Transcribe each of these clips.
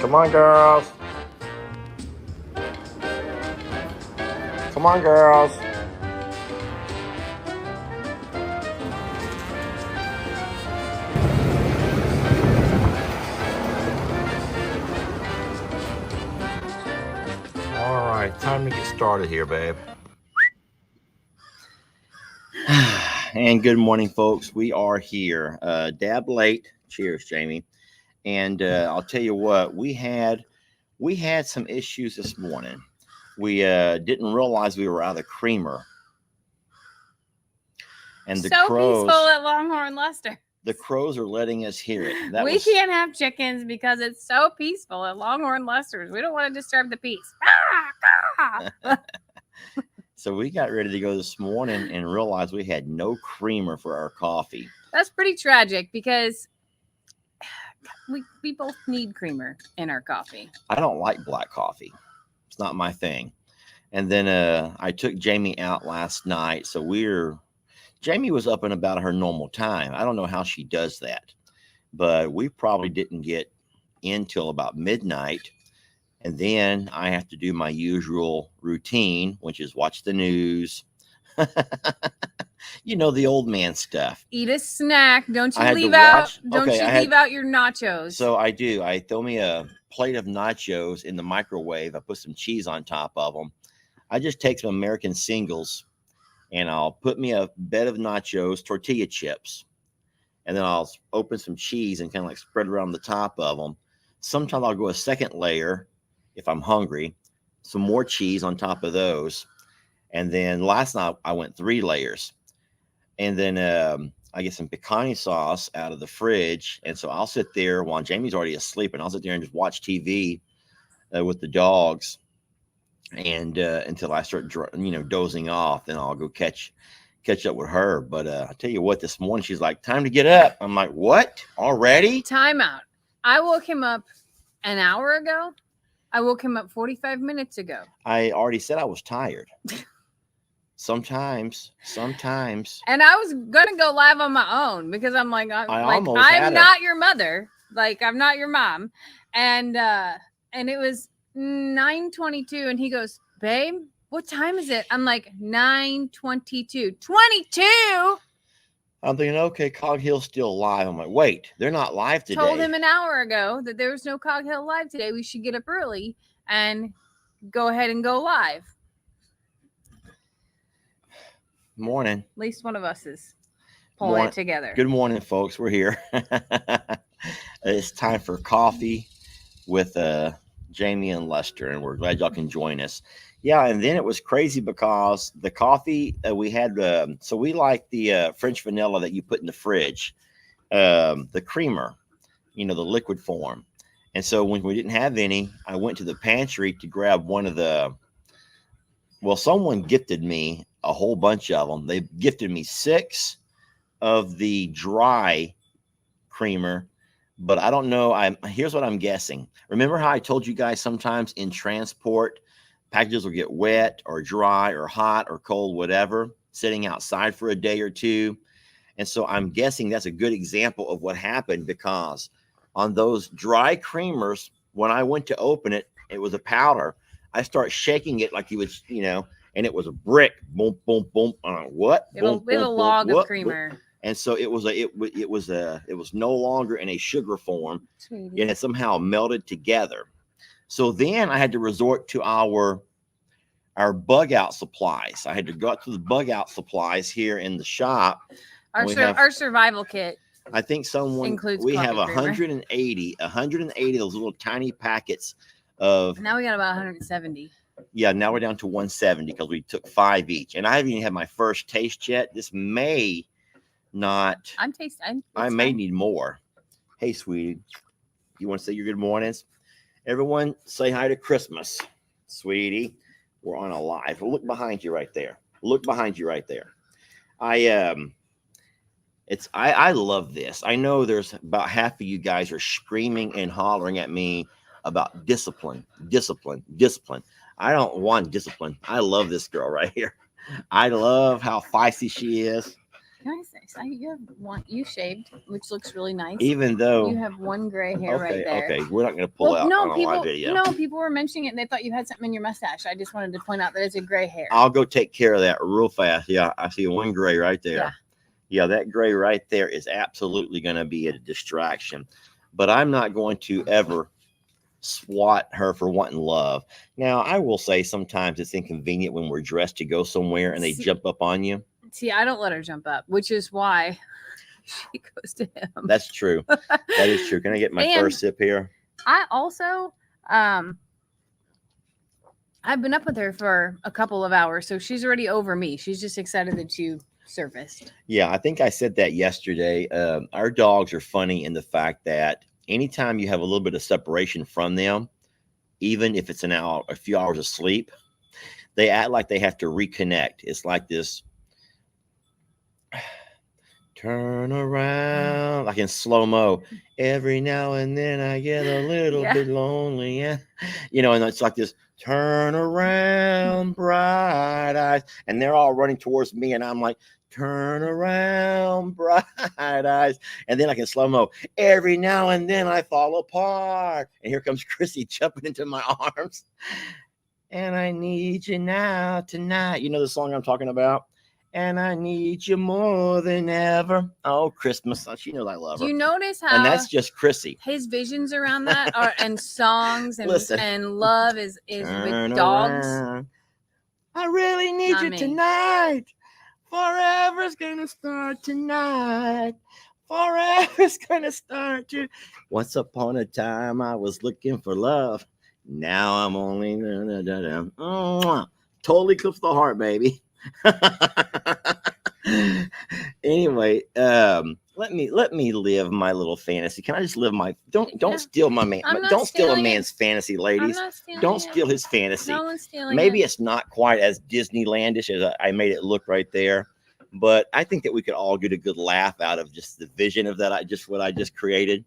Come on, girls. Come on, girls. All right, time to get started here, babe. And good morning, folks. We are here. Dab late. Cheers, Jamie. And I'll tell you what, we had some issues this morning. We didn't realize we were out of creamer. And the crows, peaceful at Longhorn Lester. The crows are letting us hear it. We can't have chickens because it's so peaceful at Longhorn Lester's. We don't want to disturb the peace. So we got ready to go this morning and realized we had no creamer for our coffee. That's pretty tragic because we both need creamer in our coffee. I don't like black coffee. It's not my thing. And then I took Jamie out last night. So Jamie was up and about her normal time. I don't know how she does that, but we probably didn't get in till about midnight. And then I have to do my usual routine, which is watch the news. You know, the old man stuff. Eat a snack. Don't you leave out your nachos. So I do. I throw me a plate of nachos in the microwave. I put some cheese on top of them. I just take some American singles and I'll put me a bed of nachos, tortilla chips, and then I'll open some cheese and kind of like spread it around the top of them. Sometimes I'll go a second layer if I'm hungry, some more cheese on top of those. And then last night I went 3 layers. And then I get some pecani sauce out of the fridge. And so I'll sit there while Jamie's already asleep, and I'll sit there and just watch TV with the dogs. And until I start, dozing off, then I'll go catch up with her. But I tell you what, this morning she's like, "Time to get up." I'm like, "What? Already?" Time out. I woke him up an hour ago. I woke him up 45 minutes ago. I already said I was tired. Sometimes. And I was gonna go live on my own because I'm like, I'm not your mother. Like, I'm not your mom. And it was 9:22, and he goes, "Babe, what time is it?" I'm like, 9:22. 22. I'm thinking, okay, Cog Hill's still live. I'm like, wait, they're not live today. Told him an hour ago that there was no Cog Hill live today. We should get up early and go ahead and go live. Morning. At least one of us is pulling it together. Good morning, folks. We're here. It's time for coffee with Jamie and Lester, and we're glad y'all can join us. Yeah, and then it was crazy because the coffee we had, so we like the French vanilla that you put in the fridge, the creamer, the liquid form. And so when we didn't have any, I went to the pantry to grab one of someone gifted me a whole bunch of them. They gifted me 6 of the dry creamer, but I don't know. Here's what I'm guessing. Remember how I told you guys sometimes in transport, packages will get wet or dry or hot or cold, whatever, sitting outside for a day or two. And so I'm guessing that's a good example of what happened, because on those dry creamers, when I went to open it, it was a powder. I start shaking it like you would, and it was a brick. Boom, boom, boom. What? We have a log of creamer. Boom. And so it was no longer in a sugar form, and it somehow melted together. So then I had to resort to our bug out supplies. I had to go out to the bug out supplies here in the shop. Our survival kit. I think we have 180 of those little tiny packets of. Now we got about 170. Yeah, now we're down to 170 because we took 5 each, and I haven't even had my first taste yet. This may not. I'm tasting. I may need more. Hey, sweetie, you want to say your good mornings? Everyone, say hi to Christmas, sweetie. We're on a live. Look behind you right there. I love this. I know there's about half of you guys are screaming and hollering at me about discipline. I don't want discipline. I love this girl right here. I love how feisty she is. Can I say You have one. You shaved, which looks really nice. Even though you have one gray hair right there. Okay, we're not going to pull out on a live video. No, people were mentioning it and they thought you had something in your mustache. I just wanted to point out that it's a gray hair. I'll go take care of that real fast. Yeah, I see one gray right there. Yeah, that gray right there is absolutely going to be a distraction. But I'm not going to ever swat her for wanting love. Now, I will say sometimes it's inconvenient when we're dressed to go somewhere and they jump up on you. See, I don't let her jump up, which is why she goes to him. That's true. That is true. Can I get my first sip here? I also, I've been up with her for a couple of hours, so she's already over me. She's just excited that you surfaced. Yeah, I think I said that yesterday. Our dogs are funny in the fact that anytime you have a little bit of separation from them, even if it's a few hours of sleep, they act like they have to reconnect. It's like this turn around, like in slow-mo. Every now and then I get a little bit lonely. Yeah. And it's like this turn around, bright eyes. And they're all running towards me. And I'm like, turn around, bright eyes. And then like in slow-mo, every now and then I fall apart. And here comes Chrissy jumping into my arms. And I need you now, tonight. You know the song I'm talking about? And I need you more than ever. Oh, Christmas. She knows I love her. Do you notice how? And that's just Chrissy. His visions around that are, and songs and love is with dogs. Around. I really need you tonight. Forever's gonna start tonight. Forever's gonna start to. Once upon a time, I was looking for love. Now I'm only totally clips the heart, baby. Anyway, let me live my little fantasy. Can I just live my? Don't steal my man. Don't steal a man's fantasy, ladies. Don't steal his fantasy. No one's stealing Maybe it's not quite as Disneylandish as I made it look right there, but I think that we could all get a good laugh out of just the vision of that. What I just created.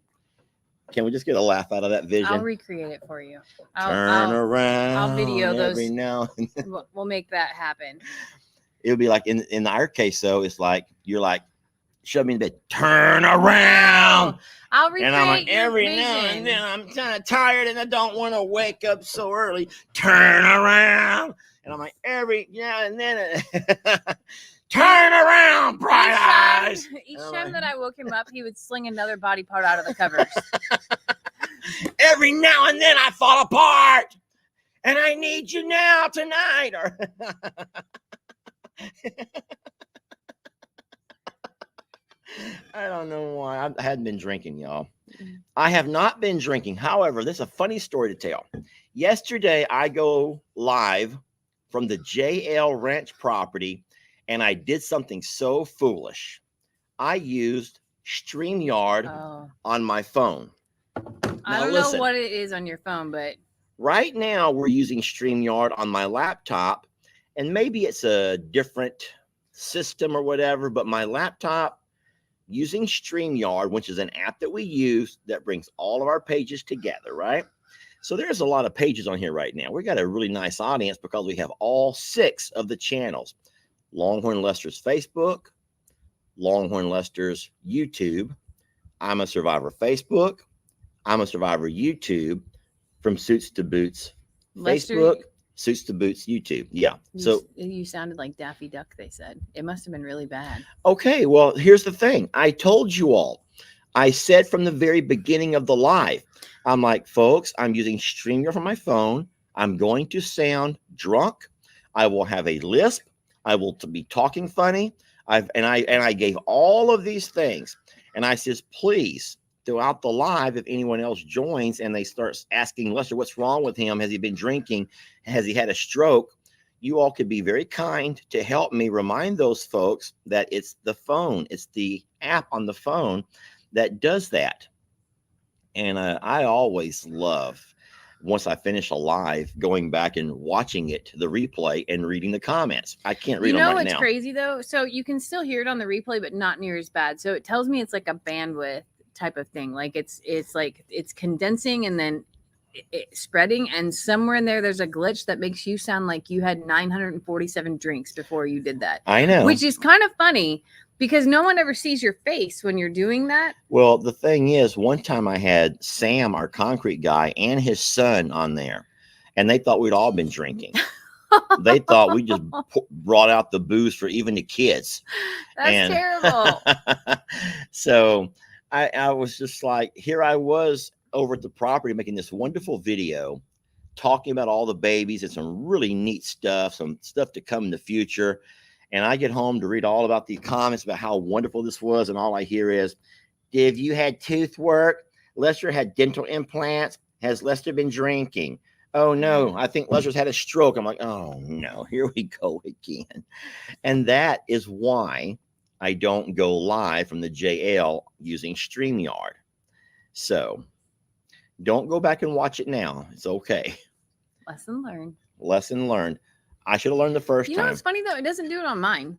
Can we just get a laugh out of that vision? I'll recreate it for you. Turn around. I'll video those. Every now and then. We'll make that happen. It'll be like in our case, though, it's like you're like, shove me in bed, turn around. I'll recreate and I'm like, every vision. now and then I'm kind of tired and I don't want to wake up so early. Turn around. And I'm like, every now and then, turn around, bright eyes. Each time that I woke him up, he would sling another body part out of the covers. Every now and then I fall apart. And I need you now tonight. Or I don't know why. I hadn't been drinking, y'all. I have not been drinking. However, this is a funny story to tell. Yesterday, I go live from the JL Ranch property, and I did something so foolish. I used Streamyard on my phone. I don't know what it is on your phone, but right now we're using StreamYard on my laptop, and maybe it's a different system or whatever, but my laptop using StreamYard, which is an app that we use that brings all of our pages together, right? So there's a lot of pages on here right now. We got a really nice audience because we have all 6 of the channels. Longhorn Lester's Facebook, Longhorn Lester's YouTube, I'm a Survivor Facebook, I'm a Survivor YouTube, From Suits to Boots Lester, Facebook, Suits to Boots YouTube. Yeah. So you sounded like Daffy Duck, they said. It must have been really bad. Okay, well, here's the thing. I told you all. I said from the very beginning of the live, I'm like, folks, I'm using StreamYard from my phone. I'm going to sound drunk. I will have a lisp. I will be talking funny. I gave all of these things. And I says, please, throughout the live, if anyone else joins and they start asking Lester, what's wrong with him? Has he been drinking? Has he had a stroke? You all could be very kind to help me remind those folks that it's the phone. It's the app on the phone that does that. And I always love, once I finish a live, going back and watching it, the replay, and reading the comments. I can't read them right now. You know what's crazy, though? So you can still hear it on the replay, but not near as bad. So it tells me it's like a bandwidth type of thing. Like it's like it's condensing and then spreading, and somewhere in there's a glitch that makes you sound like you had 947 drinks before you did that. I know. Which is kind of funny Because no one ever sees your face when you're doing that. Well, the thing is, one time I had Sam, our concrete guy, and his son on there, and they thought we'd all been drinking. They thought we just brought out the booze for even the kids. That's terrible. So I was just like, here I was over at the property making this wonderful video talking about all the babies and some really neat stuff, some stuff to come in the future. And I get home to read all about the comments about how wonderful this was. And all I hear is, Div, you had tooth work. Lester had dental implants. Has Lester been drinking? Oh, no, I think Lester's had a stroke. I'm like, oh, no, here we go again. And that is why I don't go live from the JL using Streamyard. So don't go back and watch it now. It's okay. Lesson learned. Lesson learned. I should have learned the first time. You know what's funny, though? It doesn't do it on mine.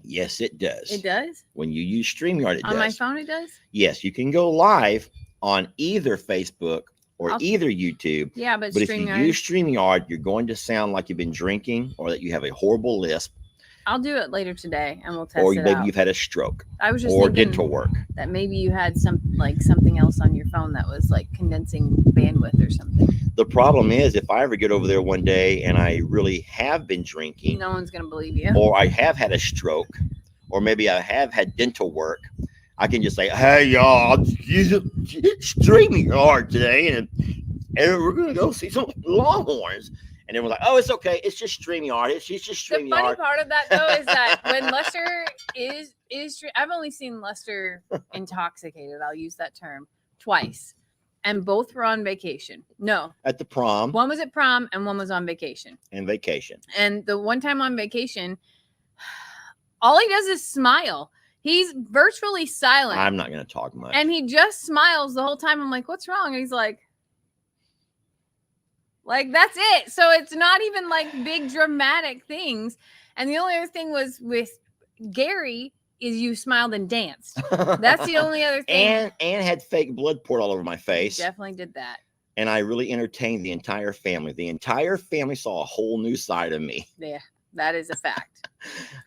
Yes, it does. It does? When you use Streamyard, it does. On my phone, it does? Yes, you can go live on either Facebook or either YouTube. Yeah, but if you use StreamYard, you're going to sound like you've been drinking or that you have a horrible lisp. I'll do it later today, and we'll test it out. Or maybe you've had a stroke. I was just or dental work. That maybe you had something else on your phone that was like condensing bandwidth or something. The problem is, if I ever get over there one day and I really have been drinking, no one's going to believe you. Or I have had a stroke, or maybe I have had dental work, I can just say, hey, y'all, StreamYard today, and we're going to go see some Longhorns. And everyone's like, oh, it's okay. It's just StreamYard. It's just StreamYard. The funny part of that, though, is that when Lester is I've only seen Lester intoxicated. I'll use that term twice. And both were on vacation. No. At the prom. One was at prom and one was on vacation. And vacation. And the one time on vacation, all he does is smile. He's virtually silent. I'm not going to talk much. And he just smiles the whole time. I'm like, what's wrong? And he's like, that's it. So it's not even like big dramatic things. And the only other thing was with Gary is you smiled and danced. That's the only other thing. And had fake blood poured all over my face. Definitely did that. And I really entertained the entire family. The entire family saw a whole new side of me. Yeah, that is a fact.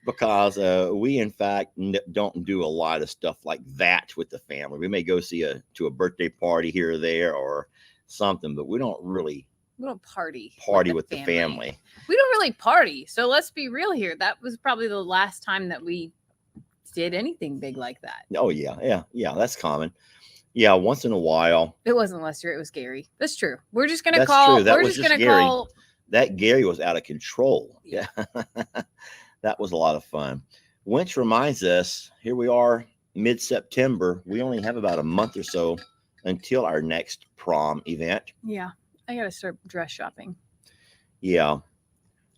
Because we, in fact, don't do a lot of stuff like that with the family. We may go see to a birthday party here or there or something, but we don't really party with the family. We don't really party. So let's be real here. That was probably the last time that we did anything big like that. Oh, yeah. That's common. Yeah, once in a while. It wasn't Lester. It was Gary. That's true. We're just going to call. True. We're just going to call. That Gary was out of control. Yeah. That was a lot of fun. Which reminds us, here we are mid-September. We only have about a month or so until our next prom event. Yeah. I got to start dress shopping. Yeah.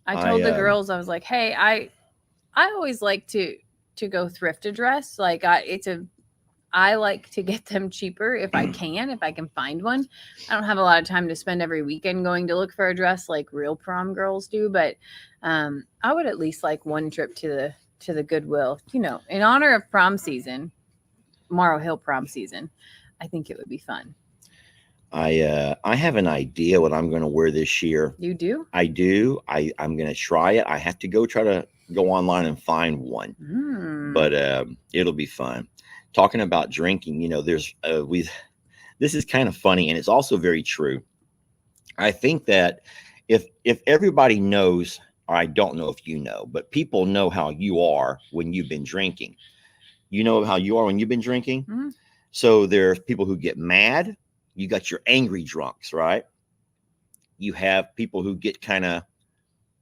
I told the girls, I was like, hey, I always like to go thrift a dress. Like I like to get them cheaper if I can find one. I don't have a lot of time to spend every weekend going to look for a dress like real prom girls do, but I would at least like one trip to the Goodwill, in honor of prom season, Morrow Hill prom season. I think it would be fun. I have an idea what I'm going to wear this year. You do? I do. I'm going to try it. I have to try to go online and find one, but it'll be fun. Talking about drinking, there's this is kind of funny, and it's also very true. I think that if everybody knows, or I don't know if you know, but people know how you are when you've been drinking. You know how you are when you've been drinking. Mm-hmm. So there's people who get mad. You got your angry drunks, right? You have people who get kind of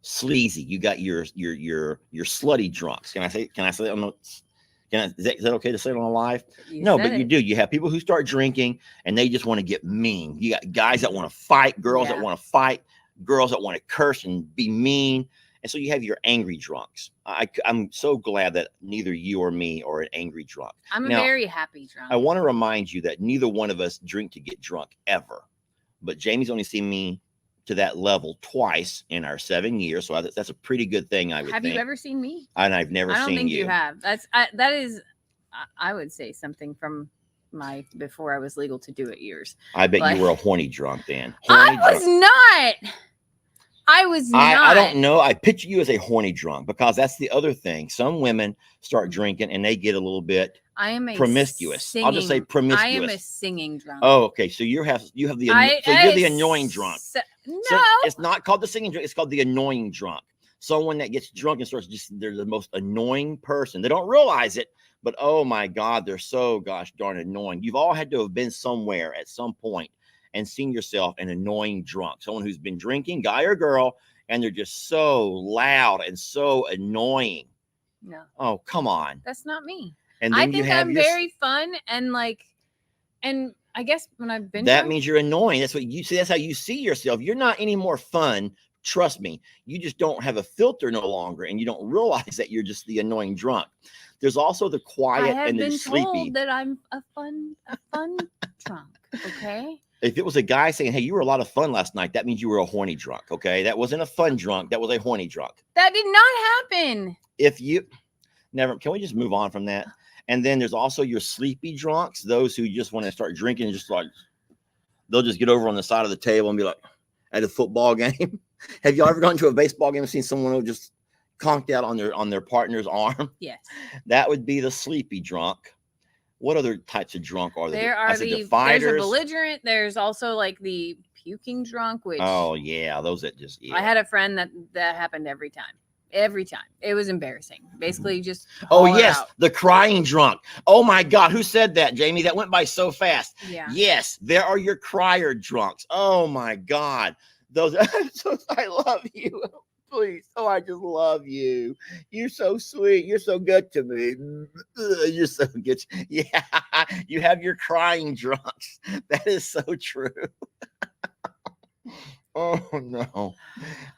sleazy. You got your slutty drunks. Can I say that is that okay to say it on live? No, but you do. You have people who start drinking and they just want to get mean. You got guys that want to fight, girls that want to fight, girls that want to curse and be mean. And so you have your angry drunks. I'm so glad that neither you or me are an angry drunk. I'm a very happy drunk. I want to remind you that neither one of us drink to get drunk ever. But Jamie's only seen me to that level twice in our 7 years. So that's a pretty good thing, I would think. Have you ever seen me? And I've never seen you. I don't think you have. That is, I would say, something from my before I was legal to do it years. I bet you were a horny drunk then. I was not. I was not. I don't know. I picture you as a horny drunk, because that's the other thing. Some women start drinking and they get a little bit promiscuous. I'll just say promiscuous. I am a singing drunk. Oh, okay. So you have the you're the annoying drunk. No, so it's not called the singing drunk. It's called the annoying drunk. Someone that gets drunk and starts they're the most annoying person. They don't realize it, but oh my God, they're so gosh darn annoying. You've all had to have been somewhere at some point and seen yourself an annoying drunk, someone who's been drinking, guy or girl, and they're just so loud and so annoying. No. Oh, come on. That's not me. And then I think I'm very fun and I guess when I've been that means you're annoying. That's what you see. That's how you see yourself. You're not any more fun. Trust me. You just don't have a filter no longer, and you don't realize that you're just the annoying drunk. There's also the quiet and the sleepy. I have been told that I'm a fun drunk. Okay. If it was a guy saying, "Hey, you were a lot of fun last night," that means you were a horny drunk. Okay, that wasn't a fun drunk. That was a horny drunk. That did not happen. If you never, can we just move on from that? And then there's also your sleepy drunks, those who just want to start drinking and just like they'll just get over on the side of the table and be like at a football game. Have you ever gone to a baseball game and seen someone who just conked out on their partner's arm? Yes. That would be the sleepy drunk. What other types of drunk are there? There's a belligerent. There's also like the puking drunk, which those that just I had a friend that happened every time. Every time. It was embarrassing. Basically just the crying drunk. Oh my God, who said that, Jamie? That went by so fast. Yeah. Yes, there are your crier drunks. Oh my God. Those I love you. Please. Oh, I just love you. You're so sweet. You're so good to me. You're so good. Yeah. You have your crying drunks. That is so true. Oh no.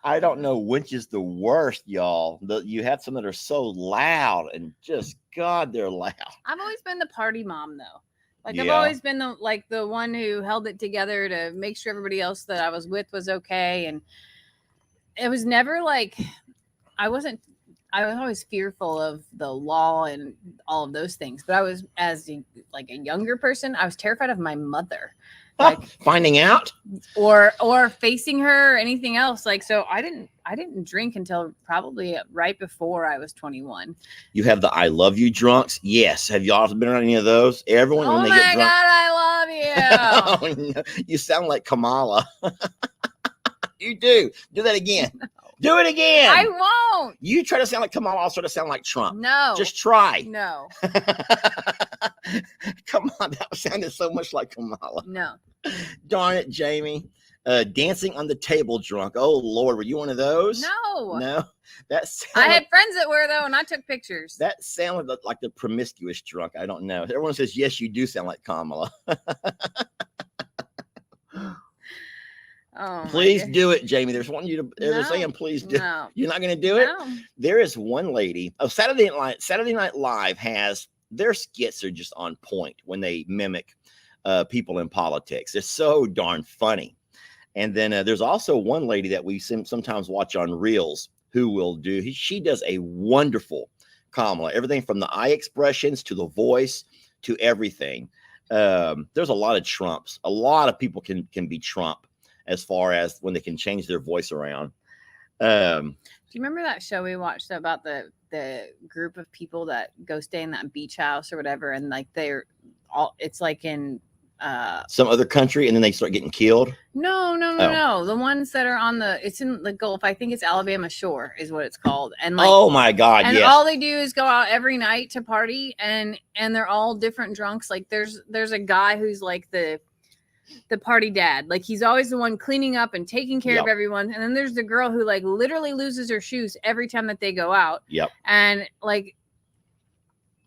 I don't know which is the worst, y'all. You have some that are so loud and just God, they're loud. I've always been the party mom though. I've always been the one who held it together to make sure everybody else that I was with was okay. And it was never I was always fearful of the law and all of those things. But I was, as a younger person, I was terrified of my mother. Finding out or facing her or anything else. So I didn't drink until probably right before I was 21. You have the I love you drunks. Yes. Have y'all been around any of those? Everyone when they get drunk. Oh my God, I love you. Oh, no. You sound like Kamala. You do. Do that again. No. Do it again. I won't. You try to sound like Kamala, I'll try to sound like Trump. No. Just try. No. Come on, that sounded so much like Kamala. No. Darn it, Jamie. Dancing on the table drunk. Oh Lord, were you one of those? No. I had friends that were though, and I took pictures. That sounded like the promiscuous drunk. I don't know. Everyone says yes, you do sound like Kamala. Oh, please do it, Jamie. There's one you to. They're saying please do. No. You're not going to do it. No. There is one lady. Oh, Saturday Night Live has their skits are just on point when they mimic people in politics. It's so darn funny. And then there's also one lady that we sometimes watch on Reels who will do. She does a wonderful Kamala. Everything from the eye expressions to the voice to everything. There's a lot of Trumps. A lot of people can be Trump. As far as when they can change their voice around. Do you remember that show we watched about the group of people that go stay in that beach house or whatever, and they're all it's in some other country, and then they start getting killed? No. The ones that are it's in the Gulf. I think it's Alabama Shore is what it's called. And oh my God, and yes. all they do is go out every night to party, and they're all different drunks. There's a guy who's the party dad, he's always the one cleaning up and taking care of everyone, and then there's the girl who literally loses her shoes every time that they go out. And it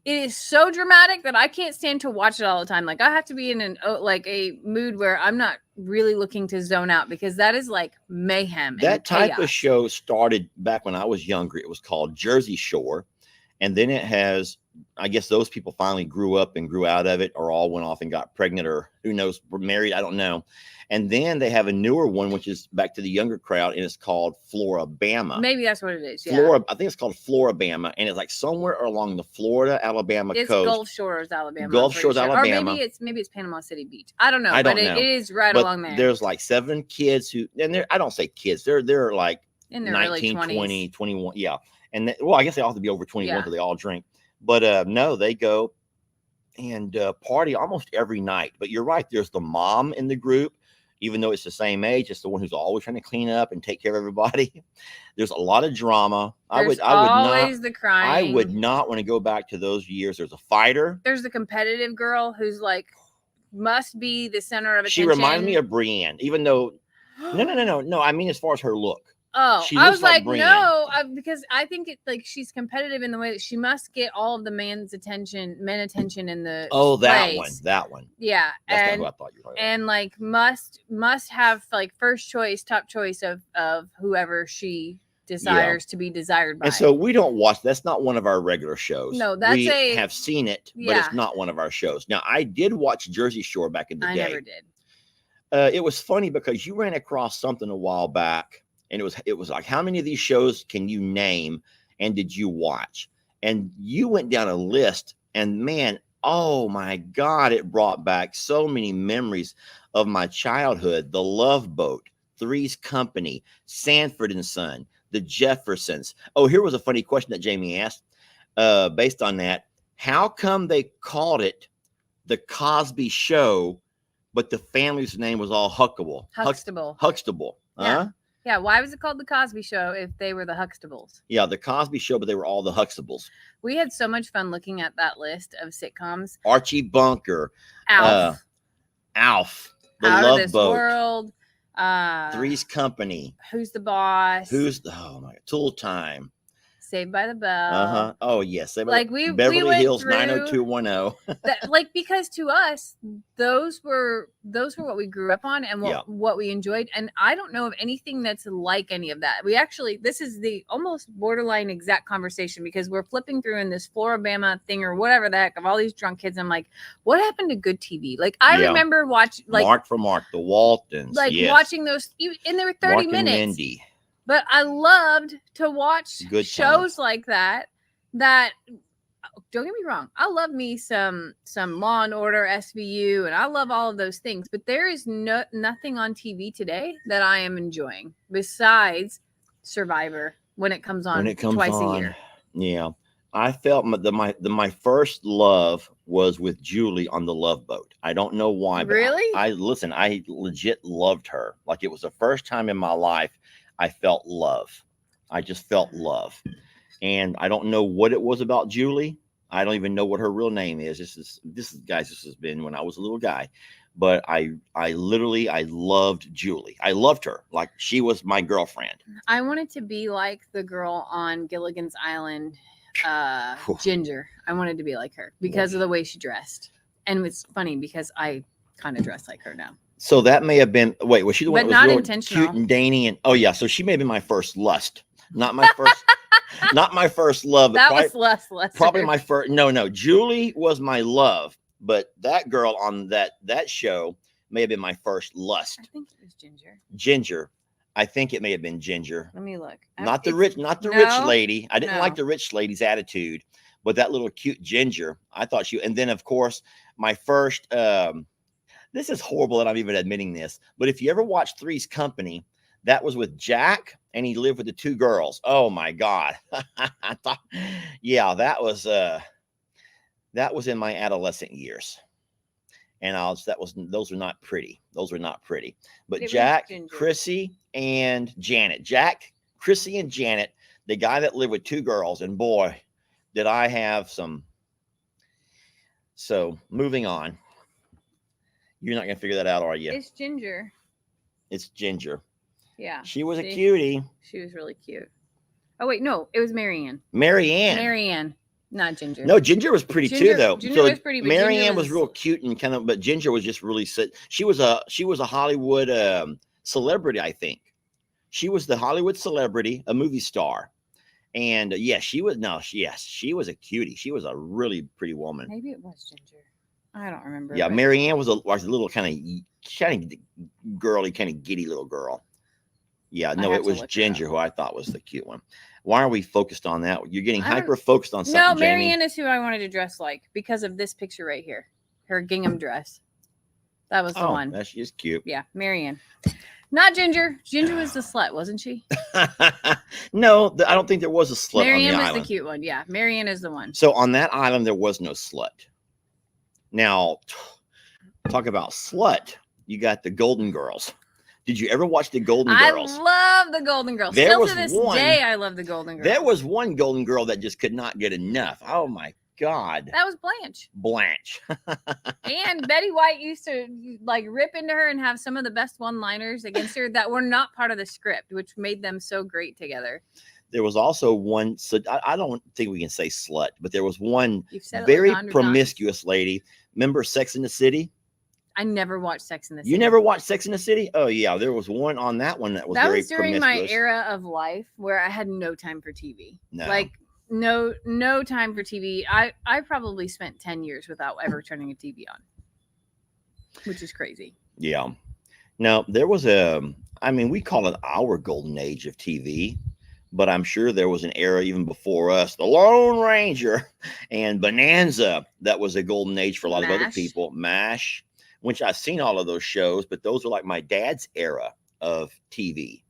is so dramatic that I can't stand to watch it all the time. I have to be in a mood where I'm not really looking to zone out, because that is mayhem. That type of show started back when I was younger. It was called Jersey Shore, And then it has, I guess those people finally grew up and grew out of it, or all went off and got pregnant, or who knows, were married. I don't know. And then they have a newer one, which is back to the younger crowd, and it's called Florabama. Maybe that's what it is. Yeah. I think it's called Florabama, and it's like somewhere along the Florida, Alabama coast. It's Gulf Shores, Alabama. Gulf Shores, Alabama. Or maybe it's Panama City Beach. I don't know. It is right along there. There's like 7 kids who, and I don't say kids, they're like in their 19, early 20s. 20, 21. Yeah. And I guess they all have to be over 21 because they all drink. But no, they go and party almost every night. But you're right. There's the mom in the group, even though it's the same age. It's the one who's always trying to clean up and take care of everybody. There's a lot of drama. There's always the crying. I would not want to go back to those years. There's a fighter. There's the competitive girl who's like, must be the center of attention. She reminded me of Brienne, even though, no. I mean, as far as her look. Oh, I was like no, because I think it like she's competitive in the way that she must get all of the men attention in the that one. Yeah, that's not who I thought you were talking about. And like must have like first choice, top choice of whoever she desires to be desired by. And so we don't watch. That's not one of our regular shows. No, we have seen it, but it's not one of our shows. Now I did watch Jersey Shore back in the day. I never did. It was funny because you ran across something a while back. And it was like, how many of these shows can you name and did you watch? And you went down a list, and man, oh my God, it brought back so many memories of my childhood. The Love Boat, Three's Company, Sanford and Son, The Jeffersons. Oh, here was a funny question that Jamie asked based on that. How come they called it The Cosby Show, but the family's name was all Huxtable? Huxtable. Yeah. Yeah, why was it called The Cosby Show if they were the Huxtables? Yeah, The Cosby Show, but they were all the Huxtables. We had so much fun looking at that list of sitcoms. Archie Bunker. Alf. The Out Love of This Boat. World. Three's Company. Who's the Boss? Oh my God. Tool Time. Saved by the Bell. Oh yes. Beverly Hills 90210. Because to us, those were what we grew up on and what we enjoyed. And I don't know of anything that's like any of that. This is the almost borderline exact conversation because we're flipping through in this Florabama thing or whatever the heck of all these drunk kids. I'm like, what happened to good TV? Like I remember watching Mark for Mark, the Waltons. Watching those, and they were 30 Mark minutes. And Mindy. But I loved to watch shows like that. That don't get me wrong, I love me some Law and Order, SVU, and I love all of those things. But there is nothing on TV today that I am enjoying besides Survivor when it comes on twice a year. Yeah, I felt my first love was with Julie on the Love Boat. I don't know why. But really? I legit loved her. Like it was the first time in my life I felt love. I just felt love. And I don't know what it was about Julie. I don't even know what her real name is. This has been when I was a little guy. But I loved Julie. I loved her. Like she was my girlfriend. I wanted to be like the girl on Gilligan's Island, Ginger. I wanted to be like her because of the way she dressed. And it's funny because I kind of dress like her now. So that may have been, was she the one that was real cute and dainty? And so she may have been my first lust, not my first, not my first love. That was lust. Probably my first. No, Julie was my love, but that girl on that show may have been my first lust. I think it was Ginger. I think it may have been Ginger. Let me look. Not the rich lady. I didn't like the rich lady's attitude, but that little cute Ginger, I thought she. And then of course my first. This is horrible that I'm even admitting this, but if you ever watched Three's Company, that was with Jack, and he lived with the 2 girls. Oh my God! I thought, that was in my adolescent years, and those were not pretty. But Jack, Chrissy, and Janet. Jack, Chrissy, and Janet, the guy that lived with 2 girls, and boy, did I have some. So moving on. You're not going to figure that out, are you? It's Ginger. It's Ginger. Yeah. She was a cutie. She was really cute. Oh, wait. No, it was Marianne. Marianne. Not Ginger. No, Ginger was pretty too, though. Ginger was pretty, but Marianne was real cute and kind of, but Ginger was just really, she was a Hollywood celebrity, I think. She was the Hollywood celebrity, a movie star. And yes, she was a cutie. She was a really pretty woman. Maybe it was Ginger. I don't remember. Yeah, Marianne was a little kind of girly, kind of giddy little girl. Yeah, no, it was Ginger who I thought was the cute one. Why are we focused on that? You're getting hyper focused on something. No, Marianne is who I wanted to dress like because of this picture right here. Her gingham dress. That was the one. That she is cute. Yeah, Marianne. Not Ginger. Ginger was the slut, wasn't she? No, I don't think there was a slut Marianne on the was island. The cute one. Yeah, Marianne is the one. So on that island, there was no slut. Now, talk about slut. You got the Golden Girls. Did you ever watch the Golden Girls? I love the Golden Girls. Still to this day, I love the Golden Girls. There was one Golden Girl that just could not get enough. Oh my God. That was Blanche. Blanche. And Betty White used to like rip into her and have some of the best one-liners against her that were not part of the script, which made them so great together. There was also one, so I don't think we can say slut, but there was one very promiscuous lady. Remember Sex in the City? I never watched Sex in the City. You never watched Sex in the City? Oh yeah, there was one on that one that was very promiscuous. That was during my era of life where I had no time for TV. No. Like no time for TV. I probably spent 10 years without ever turning a TV on, which is crazy. Yeah. Now there was we call it our golden age of TV, but I'm sure there was an era even before us, the Lone Ranger and Bonanza. That was a golden age for a lot of other people. MASH, which I've seen all of those shows, but those are like my dad's era of TV.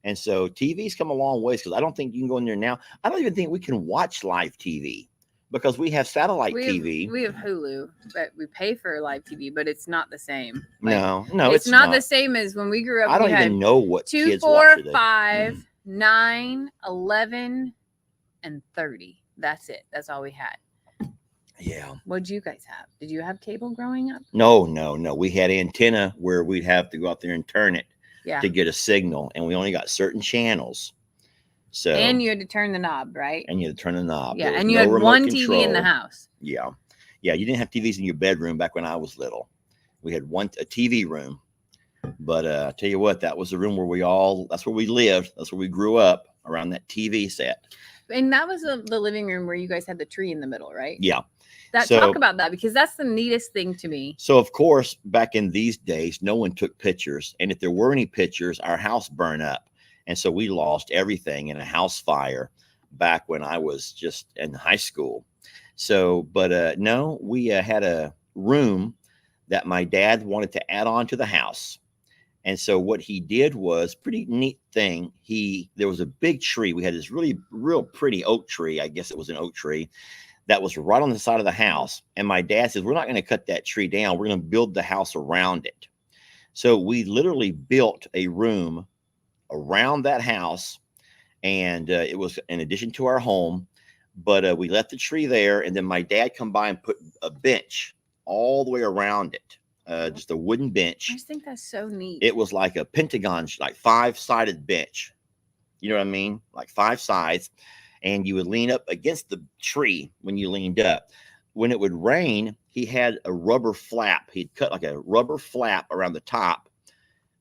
And so TV's come a long ways because I don't think you can go in there now. I don't even think we can watch live TV because we have satellite TV. We have Hulu, but we pay for live TV, but it's not the same. Like, no, it's not the same as when we grew up. I don't even know what 2, kids 4, watch today. 5, 9, 11, and 30. That's it. That's all we had. Yeah. What'd you guys have? Did you have cable growing up? No. We had antenna where we'd have to go out there and turn it to get a signal, and we only got certain channels. So and you had to turn the knob, right? And you had to turn the knob. Yeah, and you had one TV in the house. Yeah. You didn't have TVs in your bedroom back when I was little. We had a TV room, but I tell you what, that was the room where that's where we lived. That's where we grew up, around that TV set. And that was the living room where you guys had the tree in the middle, right? Yeah. Talk about that, because that's the neatest thing to me. So, of course, back in these days, no one took pictures. And if there were any pictures, our house burned up. And so we lost everything in a house fire back when I was just in high school. So, but no, we had a room that my dad wanted to add on to the house. And so what he did was pretty neat thing. There was a big tree. We had this real pretty oak tree. I guess it was an oak tree that was right on the side of the house. And my dad says, we're not going to cut that tree down. We're going to build the house around it. So we literally built a room around that house. And it was in addition to our home, but we left the tree there. And then my dad come by and put a bench all the way around it. Just a wooden bench. I just think that's so neat. It was like a pentagon, like 5-sided bench. You know what I mean? Like 5 sides. And you would lean up against the tree when you leaned up. When it would rain, he had a rubber flap. He'd cut like a rubber flap around the top.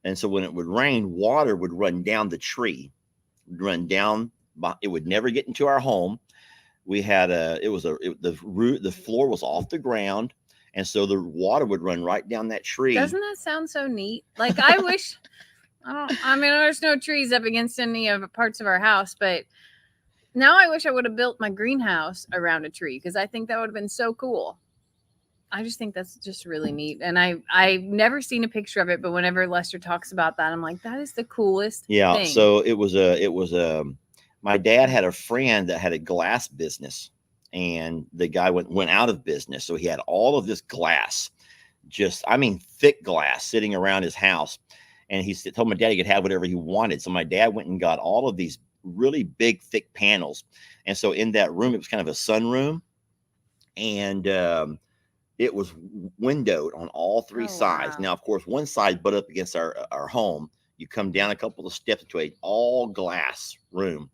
And so when it would rain, water would run down the tree, it would never get into our home. We had the floor was off the ground. And so the water would run right down that tree. Doesn't that sound so neat? Like, I wish, there's no trees up against any of the parts of our house, but now I wish I would have built my greenhouse around a tree, because I think that would have been so cool. I just think that's just really neat. And I've never seen a picture of it, but whenever Lester talks about that, I'm like, that is the coolest thing. So it was my dad had a friend that had a glass business, and the guy went out of business. So he had all of this glass, thick glass sitting around his house. And he told my dad he could have whatever he wanted. So my dad went and got all of these really big, thick panels. And so in that room, it was kind of a sunroom, and it was windowed on all 3 sides. Wow. Now, of course, one side butt up against our home. You come down a couple of steps into a all glass room.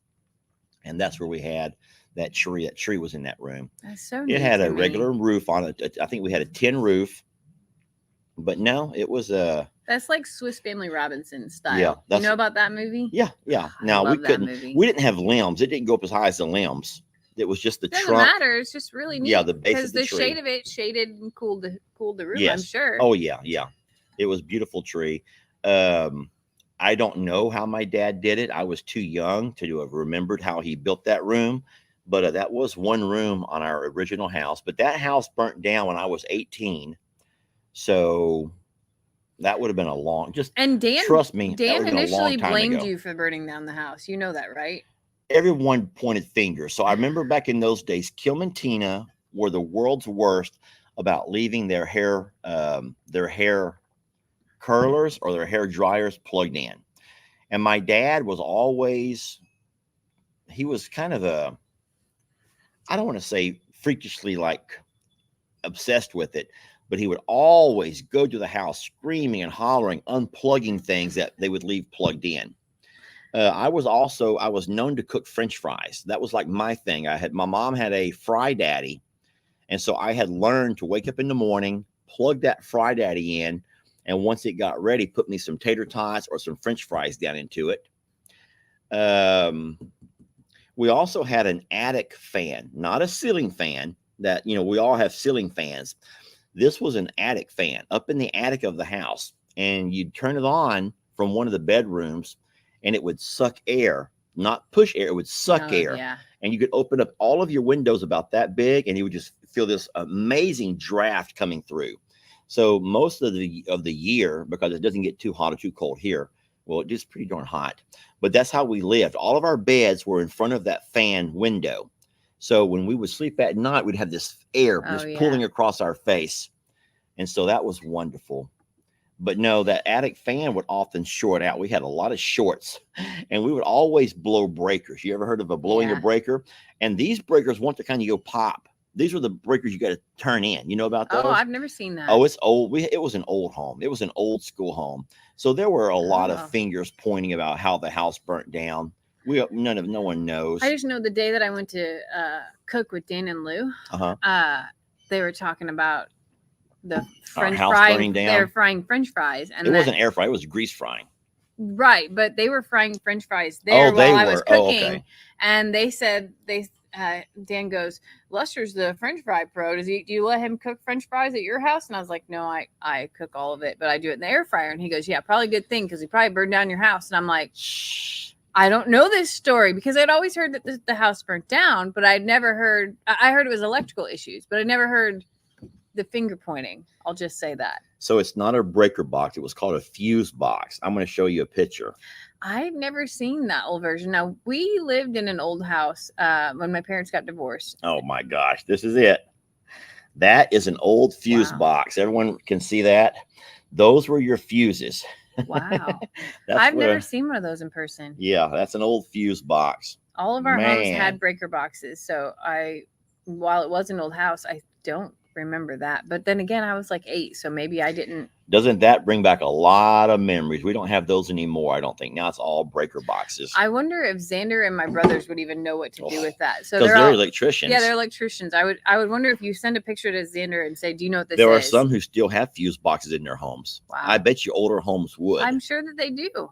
And that's where we had that tree. That tree was in that room. That's so neat. It had a regular roof on it. I think we had a tin roof, but no, it was That's like Swiss Family Robinson style. Yeah, you know about that movie? Yeah. Now we couldn't. We didn't have limbs. It didn't go up as high as the limbs. It was just the trunk. Doesn't matter. It's just really neat. Yeah, the base because of the tree. shade of it shaded and cooled the room. Yes. I'm sure. Oh yeah. It was a beautiful tree. I don't know how my dad did it. I was too young to have remembered how he built that room, but that was one room on our original house. But that house burnt down when I was 18, so that would have been a long. And Dan, trust me, Dan initially blamed you for burning down the house. You know that, right? Everyone pointed fingers. So I remember back in those days, Kim and Tina were the world's worst about leaving their hair curlers or their hair dryers plugged in. And my dad was always, he was kind of I don't want to say freakishly like obsessed with it, but he would always go to the house screaming and hollering, unplugging things that they would leave plugged in. I was known to cook French fries. That was like my thing. My mom had a Fry Daddy. And so I had learned to wake up in the morning, plug that Fry Daddy in. And once it got ready, put me some tater tots or some French fries down into it. We also had an attic fan, not a ceiling fan that, we all have ceiling fans. This was an attic fan up in the attic of the house. And you'd turn it on from one of the bedrooms and it would suck air, not push air. It would suck air. Yeah. And you could open up all of your windows about that big and you would just feel this amazing draft coming through. So most of the year, because it doesn't get too hot or too cold here, well, it gets pretty darn hot. But that's how we lived. All of our beds were in front of that fan window. So when we would sleep at night, we'd have this air pulling across our face. And so that was wonderful. But no, that attic fan would often short out. We had a lot of shorts and we would always blow breakers. You ever heard of blowing a breaker? And these breakers want to kind of go pop. These were the breakers you got to turn in. You know about those? Oh, I've never seen that. Oh, it's old. It was an old home. It was an old school home. So there were a lot of fingers pointing about how the house burnt down. No one knows. I just know the day that I went to cook with Dan and Lou, they were talking about the French frying. They were frying French fries, and it wasn't air fry; it was grease frying. Right, but they were frying French fries there while I was cooking, and they said Dan goes, Lester's the French fry pro. Do you let him cook French fries at your house? And I was like, no, I cook all of it, but I do it in the air fryer. And he goes, yeah, probably a good thing because he probably burned down your house. And I'm like, I don't know this story because I'd always heard that the house burnt down, but I'd never heard. I heard it was electrical issues, but I never heard the finger pointing. I'll just say that. So it's not a breaker box. It was called a fuse box. I'm going to show you a picture. I've never seen that old version. Now, we lived in an old house when my parents got divorced. Oh, my gosh. This is it. That is an old fuse box. Everyone can see that. Those were your fuses. Wow. I've never seen one of those in person. Yeah, that's an old fuse box. All of our homes had breaker boxes. So while it was an old house, I don't remember that. But then again, I was like 8, so maybe I didn't. Doesn't that bring back a lot of memories? We don't have those anymore, I don't think. Now it's all breaker boxes. I wonder if Xander and my brothers would even know what to do with that. So they're electricians. Yeah, they're electricians. I would wonder if you send a picture to Xander and say, do you know what this is? There are some who still have fuse boxes in their homes. Wow. I bet you older homes would. I'm sure that they do.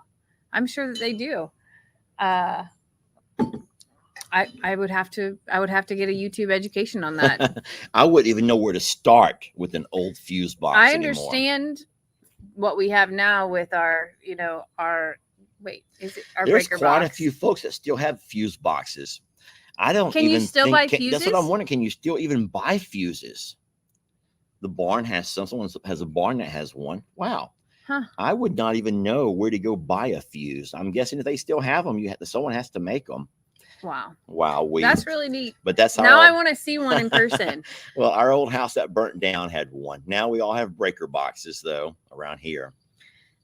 I would have to get a YouTube education on that. I wouldn't even know where to start with an old fuse box. I understand what we have now with our There's breaker quite box. A few folks that still have fuse boxes. I don't Can even you still buy fuses? That's what I'm wondering. Can you still even buy fuses? The barn has someone has a barn that has one. Wow. Huh. I would not even know where to go buy a fuse. I'm guessing if they still have them, someone has to make them. Wow. That's really neat. But that's how now I want to see one in person. Well, our old house that burnt down had one. Now we all have breaker boxes though around here.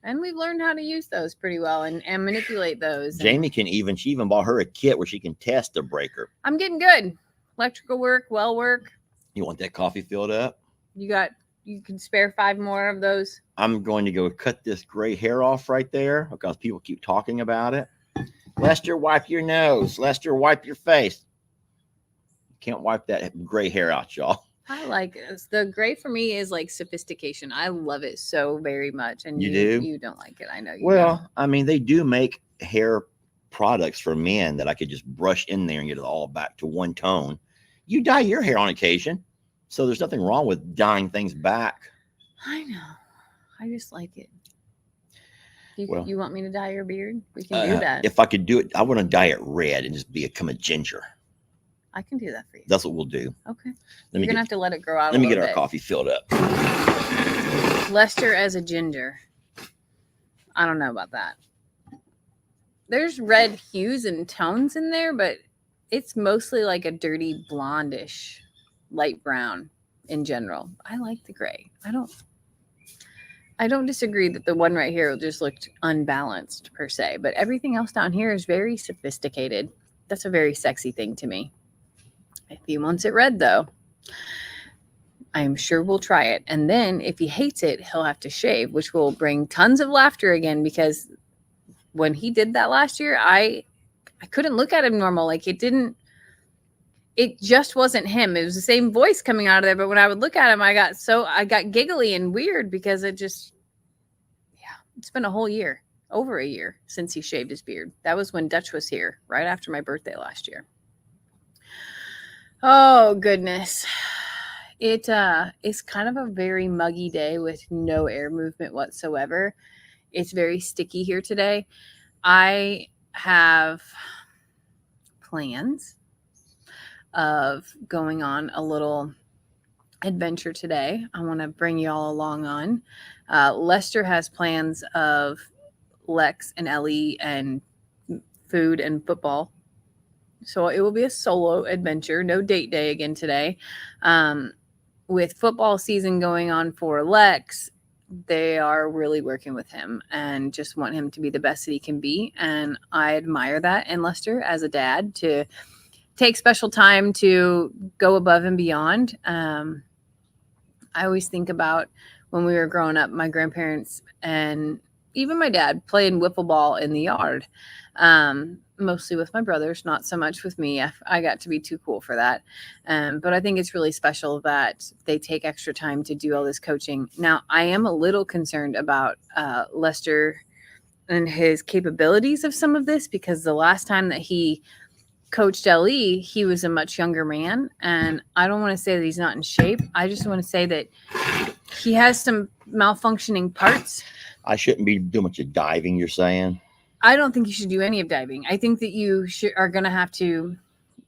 And we've learned how to use those pretty well and manipulate those. Jamie she even bought her a kit where she can test a breaker. I'm getting good. Electrical work, well work. You want that coffee filled up? You can spare 5 more of those. I'm going to go cut this gray hair off right there because people keep talking about it. Lester, wipe your nose. Lester, wipe your face. Can't wipe that gray hair out, y'all. I like it. The gray for me is like sophistication. I love it so very much. And you don't like it. I know you Well, I mean, they do make hair products for men that I could just brush in there and get it all back to one tone. You dye your hair on occasion, so there's nothing wrong with dyeing things back. I know. I just like it. You want me to dye your beard? We can do that. If I could do it, I want to dye it red and just become a ginger. I can do that for you. That's what we'll do. Okay. You're going to have to let it grow out. Let me get our coffee filled up. Lester as a ginger. I don't know about that. There's red hues and tones in there, but it's mostly like a dirty blondish, light brown in general. I like the gray. I don't disagree that the one right here just looked unbalanced per se, but everything else down here is very sophisticated. That's a very sexy thing to me. If he wants it red, though, I am sure we'll try it. And then if he hates it, he'll have to shave, which will bring tons of laughter again, because when he did that last year, I couldn't look at him normal. Like it just wasn't him. It was the same voice coming out of there. But when I would look at him, I got giggly and weird because it's been a whole year, over a year since he shaved his beard. That was when Dutch was here, right after my birthday last year. Oh, goodness. It is kind of a very muggy day with no air movement whatsoever. It's very sticky here today. I have plans of going on a little adventure today. I want to bring you all along on. Lester has plans of Lex and Ellie and food and football. So it will be a solo adventure. No date day again today. With football season going on for Lex, they are really working with him and just want him to be the best that he can be. And I admire that in Lester as a dad, to take special time to go above and beyond. I always think about when we were growing up, my grandparents and even my dad playing wiffle ball in the yard. Mostly with my brothers, not so much with me. I got to be too cool for that. But I think it's really special that they take extra time to do all this coaching. Now, I am a little concerned about Lester and his capabilities of some of this, because the last time that he coached LE, he was a much younger man. And I don't want to say that he's not in shape. I just want to say that he has some malfunctioning parts. I shouldn't be doing much of diving, you're saying? I don't think you should do any of diving. I think that you are going to have to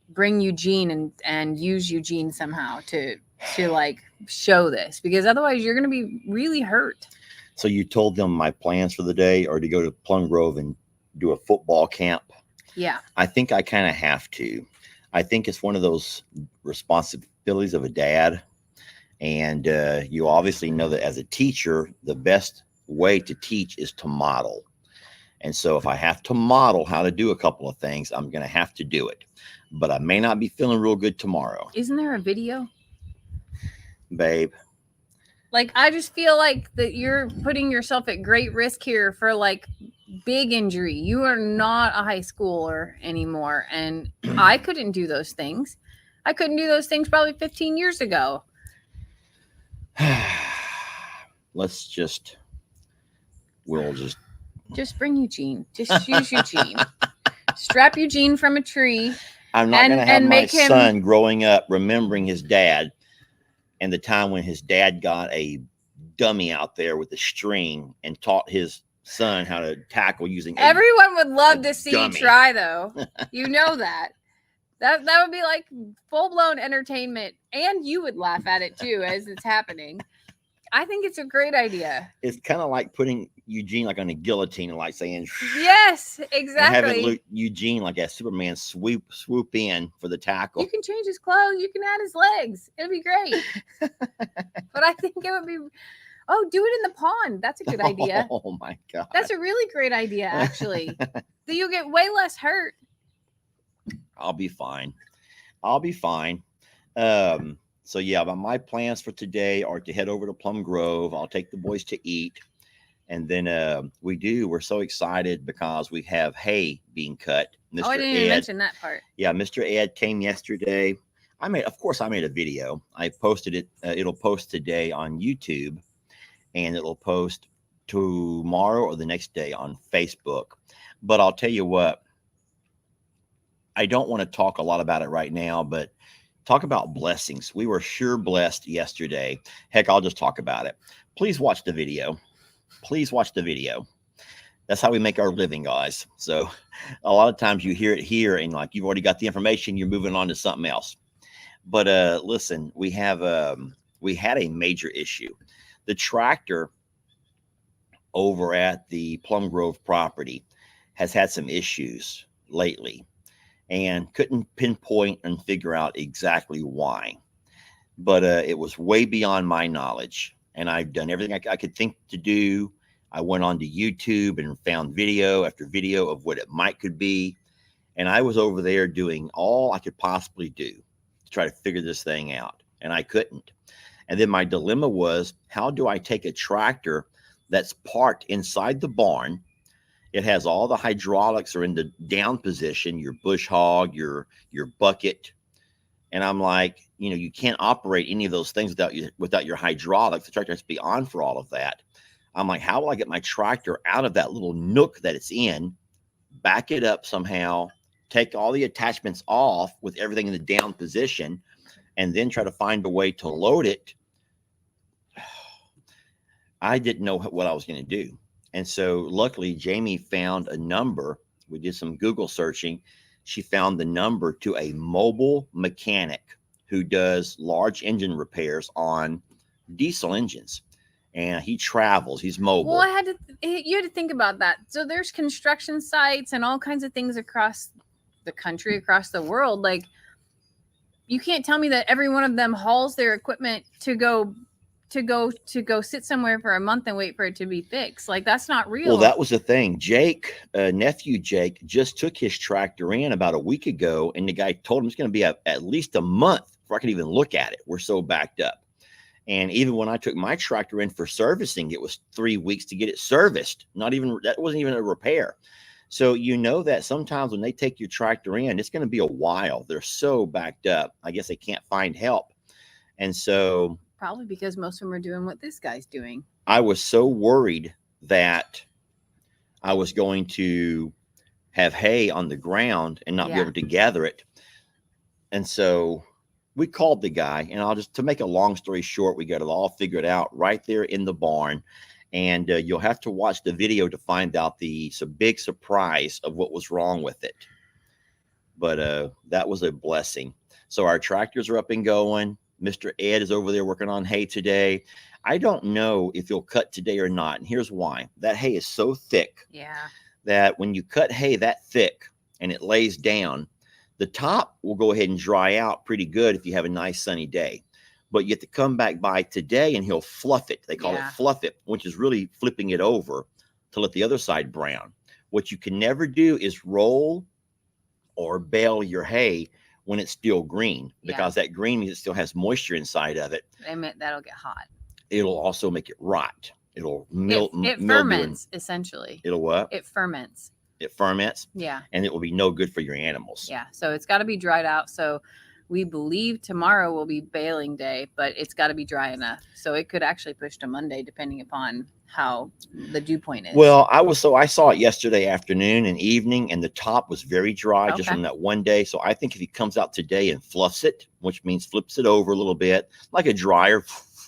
bring Eugene and use Eugene somehow to like show this, because otherwise you're going to be really hurt. So you told them my plans for the day are to go to Plum Grove and do a football camp. Yeah. I think I kind of have to. I think it's one of those responsibilities of a dad. And you obviously know that as a teacher, the best way to teach is to model. And so if I have to model how to do a couple of things, I'm going to have to do it. But I may not be feeling real good tomorrow. Isn't there a video? Babe. Like, I just feel like that you're putting yourself at great risk here for like big injury. You are not a high schooler anymore. And I couldn't do those things. I couldn't do those things probably 15 years ago. We'll just bring Eugene. Just use Eugene. Strap Eugene from a tree. I'm not going to have my son growing up remembering his dad and the time when his dad got a dummy out there with a string and taught his son how to tackle using Everyone would love to see you try, though. You know that. That would be like full-blown entertainment, and you would laugh at it too as it's happening. I think it's a great idea. It's kind of like putting Eugene like on a guillotine and like saying, yes, exactly. And having Eugene like a Superman swoop in for the tackle. You can change his clothes. You can add his legs. It'll be great. But I think it would be, do it in the pond. That's a good idea. Oh my God. That's a really great idea, actually. So you'll get way less hurt. I'll be fine. So yeah, but my plans for today are to head over to Plum Grove. I'll take the boys to eat. And then we're so excited because we have hay being cut. I didn't even mention that part. Yeah, Mr. Ed came yesterday. Of course, I made a video. I posted it. It'll post today on YouTube, and it'll post tomorrow or the next day on Facebook. But I'll tell you what, I don't want to talk a lot about it right now, but talk about blessings. We were sure blessed yesterday. Heck, I'll just talk about it. Please watch the video. Please watch the video. That's how we make our living, guys. So a lot of times you hear it here and like you've already got the information, you're moving on to something else. But listen, we had a major issue. The tractor over at the Plum Grove property has had some issues lately and couldn't pinpoint and figure out exactly why. But it was way beyond my knowledge. And I've done everything I could think to do. I went on to YouTube and found video after video of what it could be. And I was over there doing all I could possibly do to try to figure this thing out. And I couldn't. And then my dilemma was, how do I take a tractor that's parked inside the barn? It has all the hydraulics are in the down position, your bush hog, your bucket. And I'm like, you can't operate any of those things without your hydraulics. The tractor has to be on for all of that. I'm like, how will I get my tractor out of that little nook that it's in, back it up somehow, take all the attachments off with everything in the down position, and then try to find a way to load it? I didn't know what I was going to do. And so luckily, Jamie found a number. We did some Google searching. She found the number to a mobile mechanic who does large engine repairs on diesel engines. And he travels. He's mobile. Well, you had to think about that. So there's construction sites and all kinds of things across the country, across the world. Like, you can't tell me that every one of them hauls their equipment to go sit somewhere for a month and wait for it to be fixed. Like, that's not real. Well, that was the thing. Jake, nephew Jake, just took his tractor in about a week ago, and the guy told him it's going to be at least a month before I can even look at it. We're so backed up. And even when I took my tractor in for servicing, it was 3 weeks to get it serviced. That wasn't even a repair. So that sometimes when they take your tractor in, it's going to be a while. They're so backed up. I guess they can't find help. And so probably because most of them are doing what this guy's doing. I was so worried that I was going to have hay on the ground and not be able to gather it. And so we called the guy, and to make a long story short, we got it all figured out right there in the barn. And you'll have to watch the video to find out the big surprise of what was wrong with it. But that was a blessing. So our tractors are up and going. Mr. Ed is over there working on hay today. I don't know if he'll cut today or not. And here's why. That hay is so thick that when you cut hay that thick and it lays down, the top will go ahead and dry out pretty good if you have a nice sunny day. But you have to come back by today and he'll fluff it. They call it fluff it, which is really flipping it over to let the other side brown. What you can never do is roll or bale your hay when it's still green, because that green means it still has moisture inside of it. That'll get hot. It'll also make it rot. It'll it ferments, essentially. It'll what? It ferments. It ferments. Yeah. And it will be no good for your animals. Yeah. So it's got to be dried out. So we believe tomorrow will be baling day, but it's got to be dry enough. So it could actually push to Monday, depending upon how the dew point is. Well, I saw it yesterday afternoon and evening, and the top was very dry just from that one day. So I think if he comes out today and fluffs it, which means flips it over a little bit, like a dryer,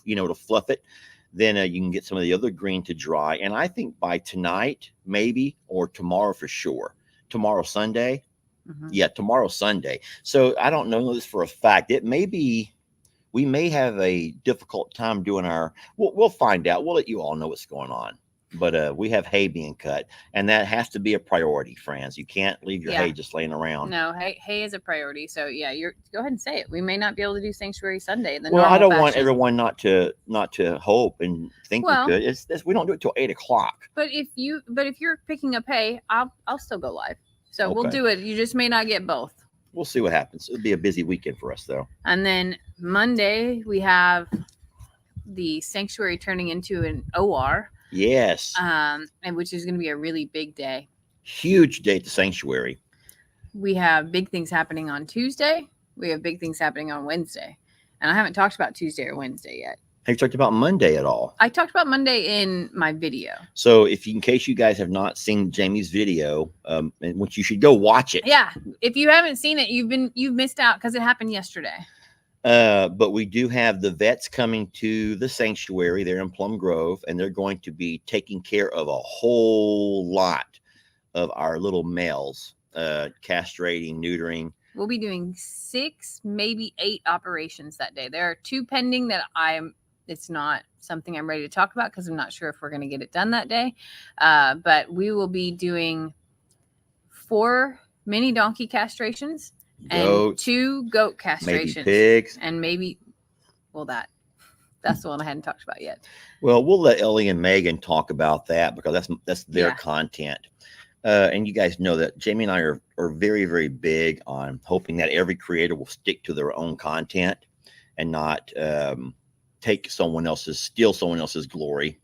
to fluff it, then you can get some of the other green to dry. And I think by tonight, maybe, or tomorrow for sure. Tomorrow, Sunday. Mm-hmm. Yeah, tomorrow, Sunday. So I don't know this for a fact. It may be, we may have a difficult time doing we'll find out. We'll let you all know what's going on. But we have hay being cut, and that has to be a priority, friends. You can't leave your hay just laying around. No, hay is a priority. So go ahead and say it. We may not be able to do Sanctuary Sunday. I don't want everyone not to hope and think we could. We don't do it till 8:00. But if you're picking up hay, I'll still go live. So we'll do it. You just may not get both. We'll see what happens. It'll be a busy weekend for us, though. And then Monday we have the Sanctuary turning into an OR. Yes. And which is going to be a really big day. Huge day at the Sanctuary. We have big things happening on Tuesday. We have big things happening on Wednesday. And I haven't talked about Tuesday or Wednesday yet. Have you talked about Monday at all? I talked about Monday in my video. So in case you guys have not seen Jamie's video, which you should go watch it. Yeah. If you haven't seen it, you've missed out because it happened yesterday. But we do have the vets coming to the sanctuary there in Plum Grove, and they're going to be taking care of a whole lot of our little males, castrating, neutering. We'll be doing 6, maybe 8 operations that day. There are 2 pending that it's not something I'm ready to talk about because I'm not sure if we're going to get it done that day. But we will be doing 4 mini donkey castrations, goats, and 2 goat castrations, maybe pigs, and maybe, that's the one I hadn't talked about yet. Well, we'll let Ellie and Megan talk about that because that's their content. And you guys know that Jamie and I are very, very big on hoping that every creator will stick to their own content and not steal someone else's glory.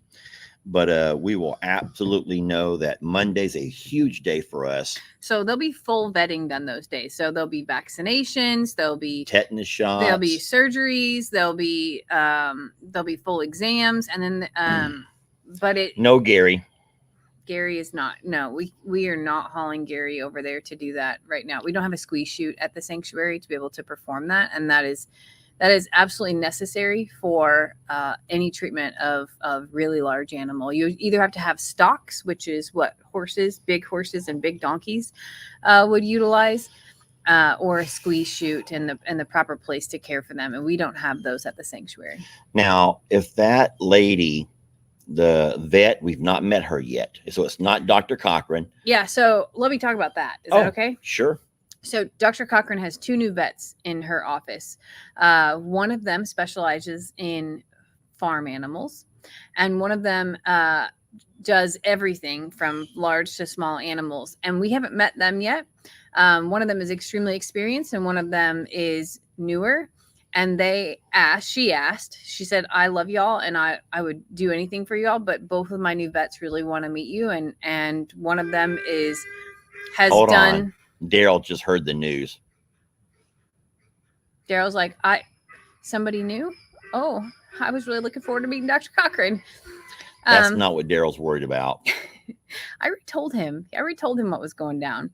But we will absolutely know that Monday's a huge day for us. So there'll be full vetting done those days. So there'll be vaccinations, there'll be tetanus shots, there'll be surgeries, there'll be full exams, and then no Gary. Gary is not. No, we are not hauling Gary over there to do that right now. We don't have a squeeze chute at the sanctuary to be able to perform that, and that is absolutely necessary for any treatment of really large animal. You either have to have stocks, which is what big horses and big donkeys would utilize, or a squeeze chute and the proper place to care for them. And we don't have those at the sanctuary. Now, if that lady, the vet, we've not met her yet, so it's not Dr. Cochran. Yeah. So let me talk about that. Is that okay? Sure. So Dr. Cochran has 2 new vets in her office. One of them specializes in farm animals, and one of them does everything from large to small animals. And we haven't met them yet. One of them is extremely experienced, and one of them is newer. And she said, I love y'all, and I would do anything for y'all, but both of my new vets really want to meet you. And one of them has done. Daryl just heard the news. Daryl's like, somebody new? Oh, I was really looking forward to meeting Dr. Cochran. That's not what Daryl's worried about. I already told him what was going down.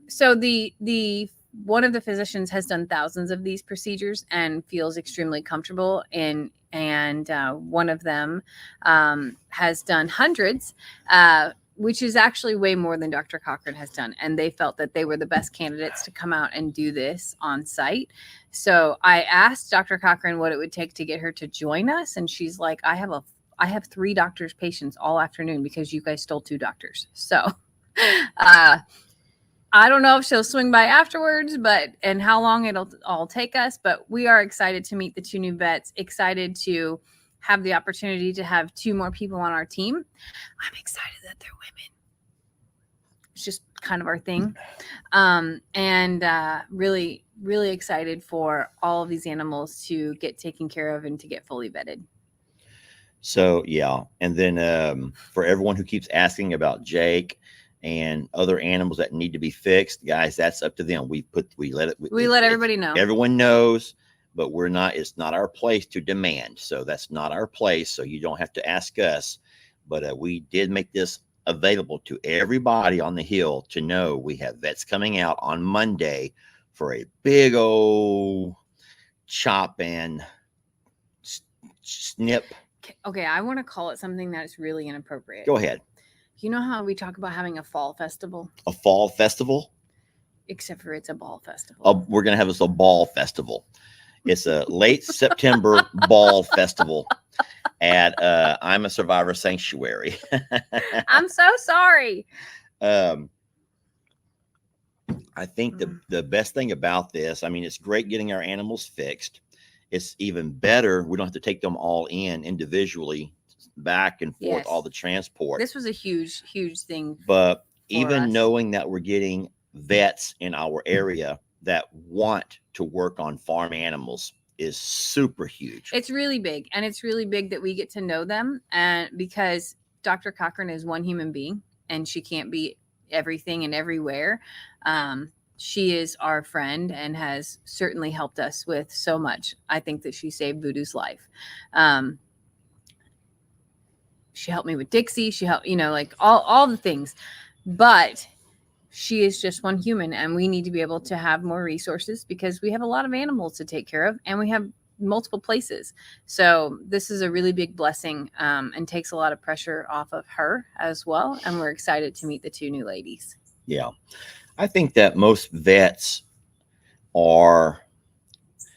So the one of the physicians has done thousands of these procedures and feels extremely comfortable and one of them has done hundreds, which is actually way more than Dr. Cochran has done. And they felt that they were the best candidates to come out and do this on site. So I asked Dr. Cochran what it would take to get her to join us. And she's like, I have 3 doctors' patients all afternoon because you guys stole 2 doctors. So I don't know if she'll swing by afterwards, and how long it'll all take us. But we are excited to meet the 2 new vets, excited to have the opportunity to have 2 more people on our team. I'm excited that they're women. It's just kind of our thing. Really, really excited for all of these animals to get taken care of and to get fully vetted. So, yeah. And then for everyone who keeps asking about Jake and other animals that need to be fixed, guys, that's up to them. We let everybody know. Everyone knows. But it's not our place to demand. So that's not our place. So you don't have to ask us. But we did make this available to everybody on the Hill to know we have vets coming out on Monday for a big old chop and snip. Okay, I want to call it something that is really inappropriate. Go ahead. You know how we talk about having a fall festival? A fall festival? Except for it's a ball festival. We're going to have a ball festival. It's a late September ball festival at I'm a Survivor Sanctuary. I'm so sorry. I think the best thing about this, I mean, it's great getting our animals fixed. It's even better. We don't have to take them all in individually, back and forth, all the transport. This was a huge, huge thing. But even knowing that we're getting vets in our area that want to work on farm animals is super huge. It's really big. And it's really big that we get to know them. And because Dr. Cochran is one human being and she can't be everything and everywhere. she is our friend and has certainly helped us with so much. I think that she saved Voodoo's life. She helped me with Dixie. She helped, like all the things. But she is just one human, and we need to be able to have more resources because we have a lot of animals to take care of, and we have multiple places. So this is a really big blessing, and takes a lot of pressure off of her as well. And we're excited to meet the two new ladies. Yeah. I think that most vets are,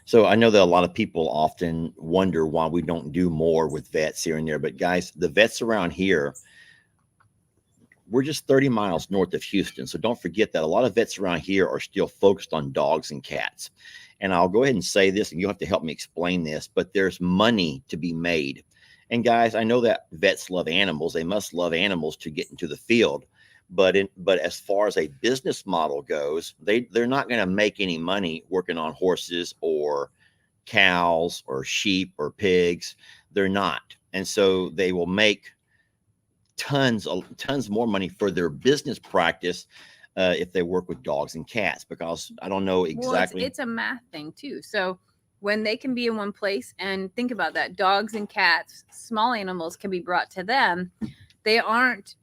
so I know that a lot of people often wonder why we don't do more with vets here and there, but guys, the vets around here, we're just 30 miles north of Houston. So don't forget that a lot of vets around here are still focused on dogs and cats. And I'll go ahead and say this, and you'll have to help me explain this, but there's money to be made. And guys, I know that vets love animals. They must love animals to get into the field. But as far as a business model goes, they're not going to make any money working on horses or cows or sheep or pigs. They're not. And so they will make tons more money for their business practice if they work with dogs and cats, because I don't know exactly. Well, it's a math thing too. So when they can be in one place, and think about that, dogs and cats, small animals can be brought to them. They aren't,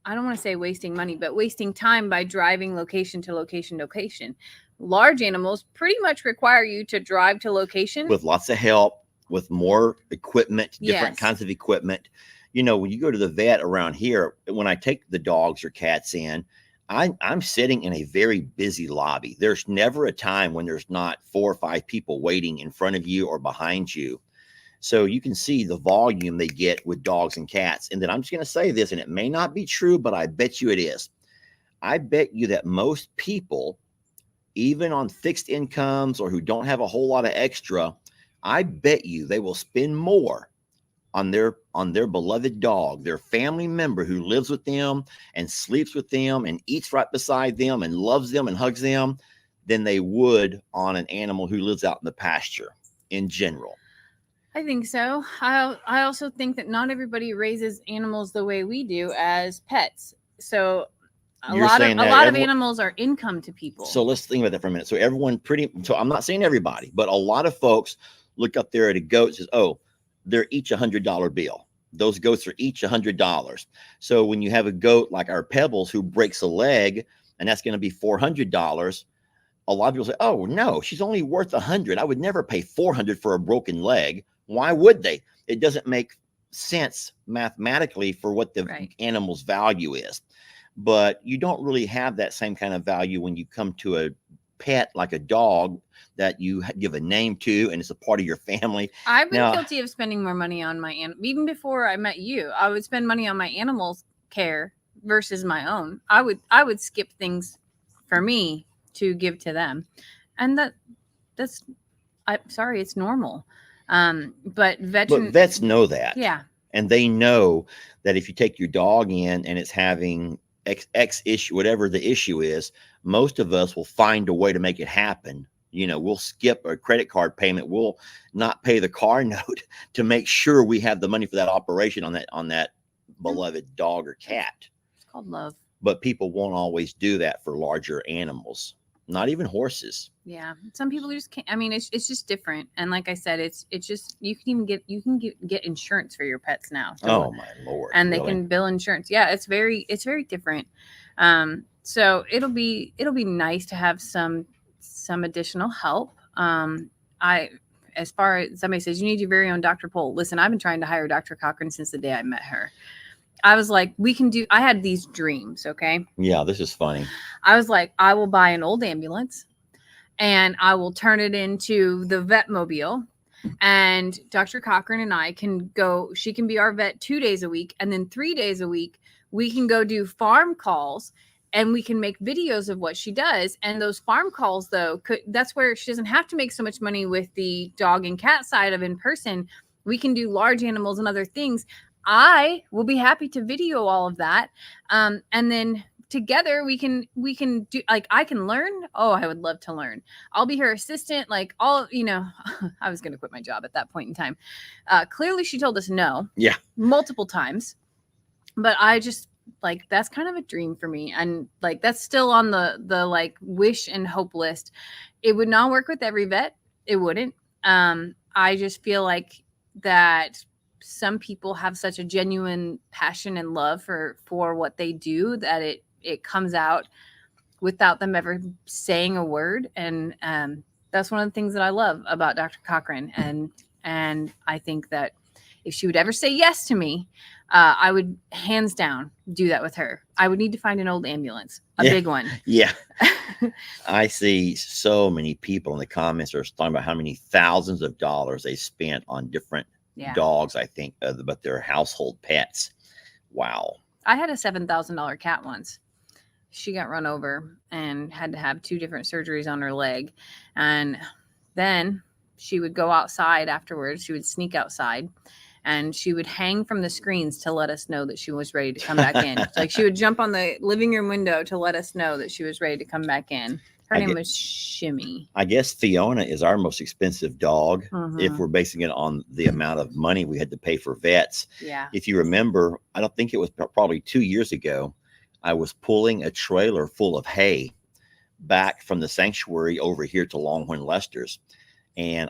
I don't want to say wasting money, but wasting time by driving location to location to location. Large animals pretty much require you to drive to location with lots of help, with more equipment, different kinds of equipment. When you go to the vet around here, when I take the dogs or cats in, I'm sitting in a very busy lobby. There's never a time when there's not 4 or 5 people waiting in front of you or behind you. So you can see the volume they get with dogs and cats. And then I'm just going to say this, and it may not be true, but I bet you it is. I bet you that most people, even on fixed incomes or who don't have a whole lot of extra, I bet you they will spend more on their beloved dog, their family member who lives with them and sleeps with them and eats right beside them and loves them and hugs them, than they would on an animal who lives out in the pasture in general. I think so. I also think that not everybody raises animals the way we do as pets. So a lot of animals are income to people. So let's think about that for a minute. So so I'm not saying everybody, but a lot of folks look up there at a goat and says, oh, they're each $100 bill. Those goats are each $100. So when you have a goat like our Pebbles who breaks a leg, and that's going to be $400, a lot of people say, oh, no, she's only worth $100. I would never pay $400 for a broken leg. Why would they? It doesn't make sense mathematically for what the animal's value is. But you don't really have that same kind of value when you come to a pet like a dog that you give a name to and it's a part of your family. I've been guilty of spending more money on my animal. Even before I met you, I would spend money on my animals' care versus my own. I would skip things for me to give to them, and I'm sorry, it's normal. But vets know that. Yeah. And they know that if you take your dog in and it's having X issue, whatever the issue is, most of us will find a way to make it happen. We'll skip a credit card payment. We'll not pay the car note to make sure we have the money for that operation on that beloved dog or cat. It's called love. But people won't always do that for larger animals, not even horses. Yeah. Some people just can't. I mean, it's just different. And like I said, it's just, you can get insurance for your pets now. Oh my Lord. And they can bill insurance. Yeah. It's very different. So it'll be nice to have some additional help. As far as somebody says, you need your very own Dr. Pole. Listen, I've been trying to hire Dr. Cochran since the day I met her. I was like, I had these dreams. Okay. Yeah. This is funny. I was like, I will buy an old ambulance and I will turn it into the Vetmobile, and Dr. Cochran and I can go, she can be our vet 2 days a week. And then 3 days a week, we can go do farm calls and we can make videos of what she does. And those farm calls though, that's where she doesn't have to make so much money with the dog and cat side of in person. We can do large animals and other things. I will be happy to video all of that. And then together we can do, like, I can learn. Oh, I would love to learn. I'll be her assistant. Like I was going to quit my job at that point in time. Clearly she told us no. Yeah. Multiple times. But like, that's kind of a dream for me. And like, that's still on the like wish and hope list. It would not work with every vet. It wouldn't. I just feel like that some people have such a genuine passion and love for what they do that it comes out without them ever saying a word. And that's one of the things that I love about Dr. Cochran. And I think that if she would ever say yes to me, I would hands down do that with her. I would need to find an old ambulance, a big one. Yeah. I see so many people in the comments are talking about how many thousands of dollars they spent on different dogs, I think, but they're household pets. Wow. I had a $7,000 cat once. She got run over and had to have 2 different surgeries on her leg. And then she would go outside afterwards. She would sneak outside and she would hang from the screens to let us know that she was ready to come back in. Like, she would jump on the living room window to let us know that she was ready to come back in. Her name was Shimmy. I guess Fiona is our most expensive dog, if we're basing it on the amount of money we had to pay for vets. Yeah. If you remember, I don't think it was probably 2 years ago, I was pulling a trailer full of hay back from the sanctuary over here to Longhorn Lester's. And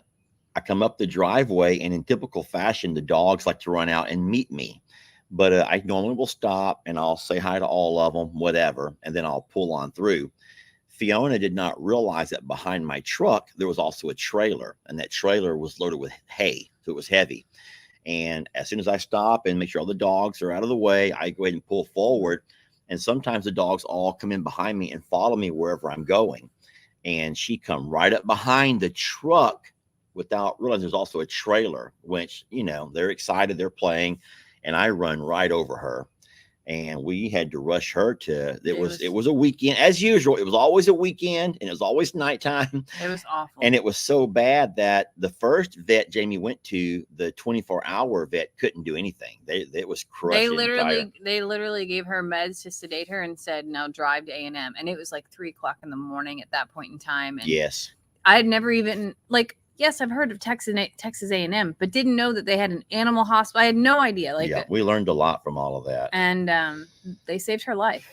I come up the driveway, and in typical fashion, the dogs like to run out and meet me. But I normally will stop and I'll say hi to all of them, whatever, and then I'll pull on through. Fiona did not realize that behind my truck, there was also a trailer, and that trailer was loaded with hay. So it was heavy. And as soon as I stop and make sure all the dogs are out of the way, I go ahead and pull forward. And sometimes the dogs all come in behind me and follow me wherever I'm going. And she come right up behind the truck without realizing there's also a trailer, which, you know, they're excited, they're playing, and I run right over her. And we had to rush her to, it was a weekend as usual. It was always a weekend and it was always nighttime. It was awful. And it was so bad that the first vet Jamie went to, the 24-hour vet, couldn't do anything. It was crushing. They literally gave her meds to sedate her and said, now drive to A&M. And it was like 3:00 in the morning at that point in time. And yes. I had never even, like, yes, I've heard of Texas A&M, but didn't know that they had an animal hospital. I had no idea. Like, yeah, we learned a lot from all of that. And they saved her life.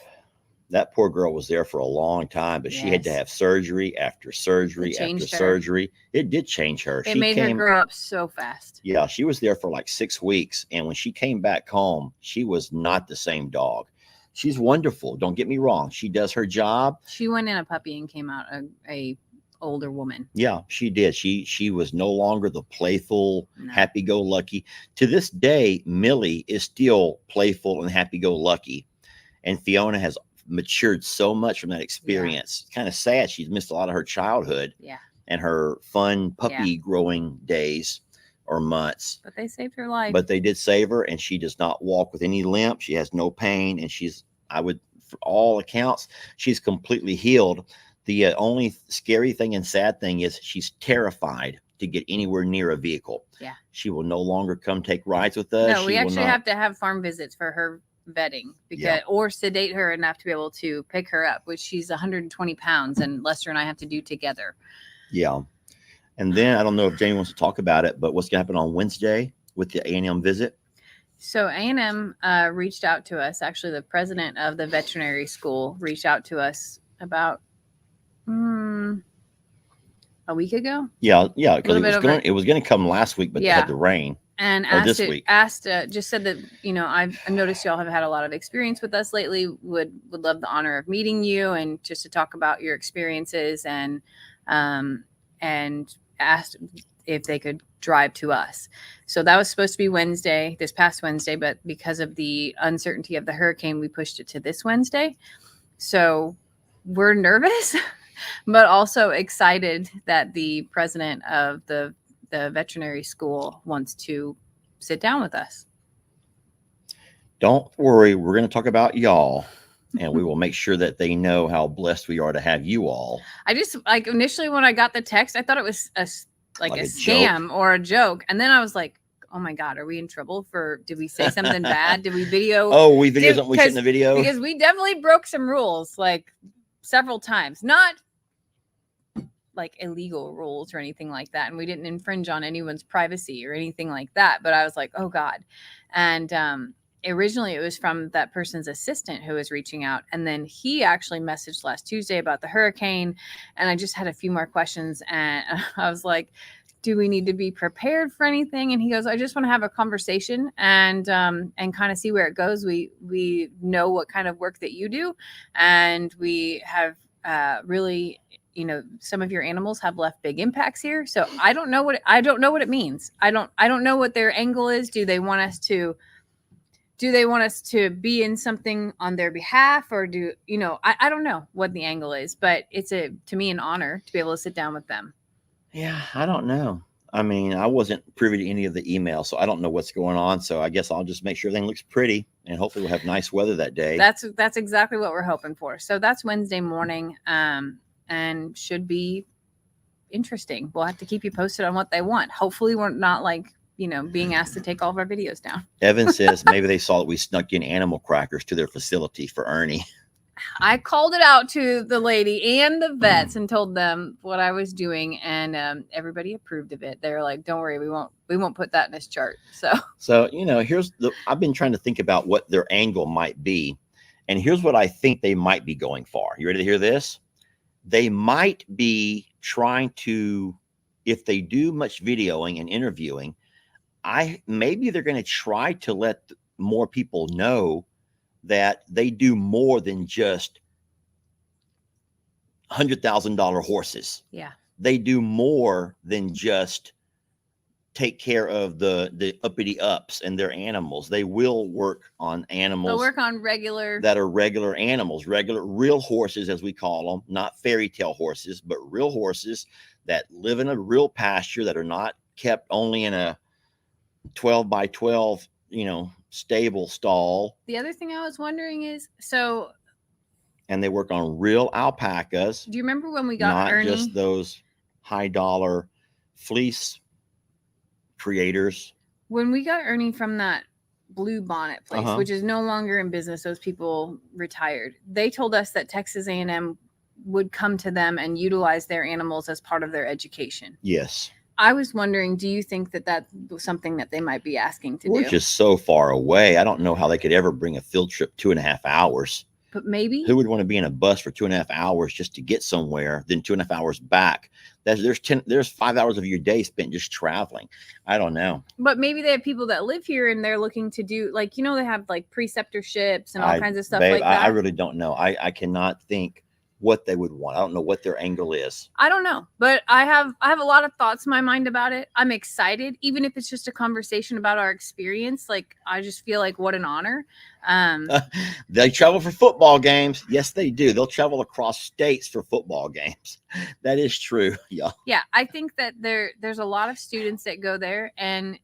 That poor girl was there for a long time, but she had to have surgery after surgery after surgery. It did change her. It made her grow up so fast. Yeah, she was there for like 6 weeks. And when she came back home, she was not the same dog. She's wonderful. Don't get me wrong. She does her job. She went in a puppy and came out a older woman. Yeah, she did. She was no longer the playful, happy-go-lucky. To this day, Millie is still playful and happy-go-lucky. And Fiona has matured so much from that experience. Kind of sad. She's missed a lot of her childhood. Yeah. And her fun puppy growing days or months. But they saved her life. But they did save her, and she does not walk with any limp. She has no pain, and for all accounts, she's completely healed. The only scary thing and sad thing is she's terrified to get anywhere near a vehicle. Yeah. She will no longer come take rides with us. No, we actually have to have farm visits for her vetting or sedate her enough to be able to pick her up, which she's 120 pounds and Lester and I have to do together. Yeah. And then I don't know if Jamie wants to talk about it, but what's going to happen on Wednesday with the A&M visit? So A&M reached out to us. Actually, the president of the veterinary school reached out to us about a week ago. Yeah, because it was going to come last week, but it had to rain. And just said that, you know, I've noticed y'all have had a lot of experience with us lately. Would love the honor of meeting you and just to talk about your experiences and asked if they could drive to us. So that was supposed to be this past Wednesday, but because of the uncertainty of the hurricane, we pushed it to this Wednesday. So we're nervous, but also excited that the president of the veterinary school wants to sit down with us. Don't worry. We're going to talk about y'all, and we will make sure that they know how blessed we are to have you all. I just, like, initially when I got the text, I thought it was a scam or a joke. And then I was like, oh my God, are we in trouble did we say something bad? Did we video? Oh, we videoed something we shouldn't have videoed? Because we definitely broke some rules, like, several times. Not like illegal rules or anything like that. And we didn't infringe on anyone's privacy or anything like that. But I was like, oh God. And originally it was from that person's assistant who was reaching out. And then he actually messaged last Tuesday about the hurricane. And I just had a few more questions. And I was like, do we need to be prepared for anything? And he goes, I just want to have a conversation and kind of see where it goes. We know what kind of work that you do. And we have really, some of your animals have left big impacts here. So I don't know what it means. I don't know what their angle is. Do they want us to be in something on their behalf, or I don't know what the angle is, but it's to me an honor to be able to sit down with them. Yeah, I don't know. I mean, I wasn't privy to any of the emails, so I don't know what's going on. So I guess I'll just make sure everything looks pretty, and hopefully we'll have nice weather that day. That's exactly what we're hoping for. So that's Wednesday morning, and should be interesting. We'll have to keep you posted on what they want. Hopefully we're not being asked to take all of our videos down. Evan says maybe they saw that we snuck in animal crackers to their facility for Ernie. I called it out to the lady and the vets and told them what I was doing, and everybody approved of it. They're like, "Don't worry, we won't put that in this chart." So I've been trying to think about what their angle might be, and here's what I think they might be going for. You ready to hear this? They might be trying to, if they do much videoing and interviewing, maybe they're going to try to let more people know that they do more than just $100,000 horses. Yeah. They do more than just take care of the uppity ups and their animals. They will work on animals. They'll work on regular animals, real horses, as we call them, not fairy tale horses, but real horses that live in a real pasture, that are not kept only in a 12 by 12, stable stall. The other thing I was wondering is, and they work on real alpacas. Do you remember when we got Ernie? Not just those high dollar fleece creators. When we got Ernie from that Blue Bonnet place, which is no longer in business, those people retired. They told us that Texas A&M would come to them and utilize their animals as part of their education. Yes. I was wondering, do you think that was something that they might be asking to do? We're just so far away. I don't know how they could ever bring a field trip 2.5 hours. But maybe. Who would want to be in a bus for 2.5 hours just to get somewhere, then 2.5 hours back? There's 5 hours of your day spent just traveling. I don't know. But maybe they have people that live here and they're looking to do, they have preceptorships and all kinds of stuff like that. I really don't know. I cannot think what they would want. I don't know what their angle is. I don't know, but I have a lot of thoughts in my mind about it. I'm excited, even if it's just a conversation about our experience. I just feel like what an honor. They travel for football games. Yes, they do. They'll travel across states for football games. That is true. Yeah. Yeah. I think that there's a lot of students that go there, and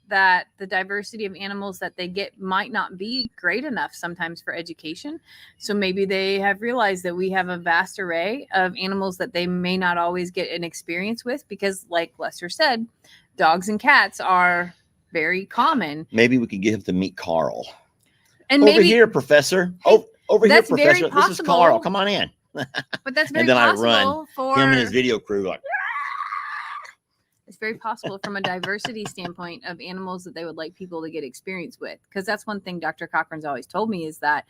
that the diversity of animals that they get might not be great enough sometimes for education. So maybe they have realized that we have a vast array of animals that they may not always get an experience with, because like Lester said, dogs and cats are very common. Maybe we could get him to meet Carl. And over here, Professor. Hey, over here, Professor. This is Carl. Come on in. But that's very and then possible. I run for him and his video crew It's very possible from a diversity standpoint of animals that they would like people to get experience with. Because that's one thing Dr. Cochran's always told me, is that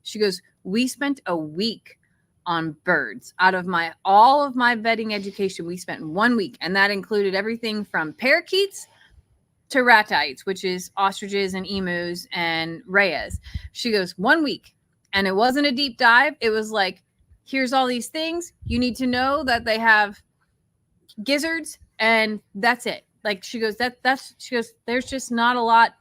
she goes, we spent a week on birds. Out of all of my vetting education, we spent 1 week. And that included everything from parakeets to ratites, which is ostriches and emus and rayas. She goes, 1 week. And it wasn't a deep dive. It was like, here's all these things. You need to know that they have gizzards. And that's it. She goes, there's just not a lot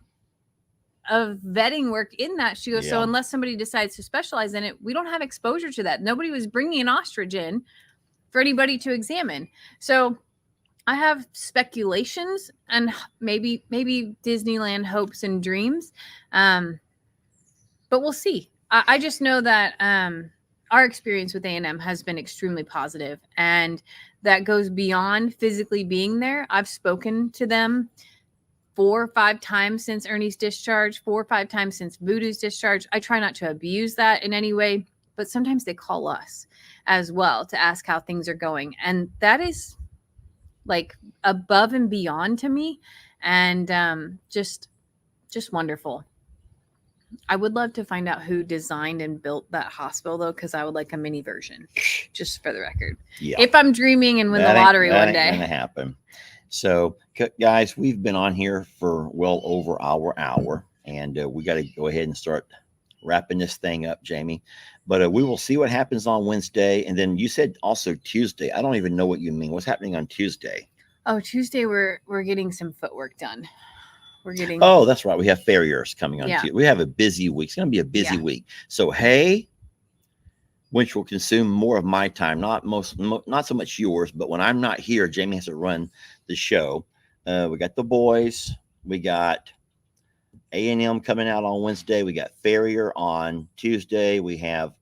of vetting work in that. She goes, so unless somebody decides to specialize in it, we don't have exposure to that. Nobody was bringing an ostrich in for anybody to examine. So I have speculations and maybe Disneyland hopes and dreams. But we'll see. I just know that our experience with A&M has been extremely positive, and that goes beyond physically being there. I've spoken to them 4 or 5 times since Ernie's discharge, 4 or 5 times since Voodoo's discharge. I try not to abuse that in any way, but sometimes they call us as well to ask how things are going. And that is above and beyond to me, and just wonderful. I would love to find out who designed and built that hospital, though, because I would like a mini version, just for the record. Yeah. If I'm dreaming and win the lottery one day. That ain't gonna happen. So, guys, we've been on here for well over our hour, and we got to go ahead and start wrapping this thing up, Jamie. But we will see what happens on Wednesday. And then you said also Tuesday. I don't even know what you mean. What's happening on Tuesday? Oh, Tuesday we're getting some footwork done. We're getting. Oh, that's right. We have farriers coming on. We have a busy week. It's going to be a busy week. So hay, which will consume more of my time, not so much yours, but when I'm not here, Jamie has to run the show. We got the boys. We got A&M coming out on Wednesday. We got farrier on Tuesday. We have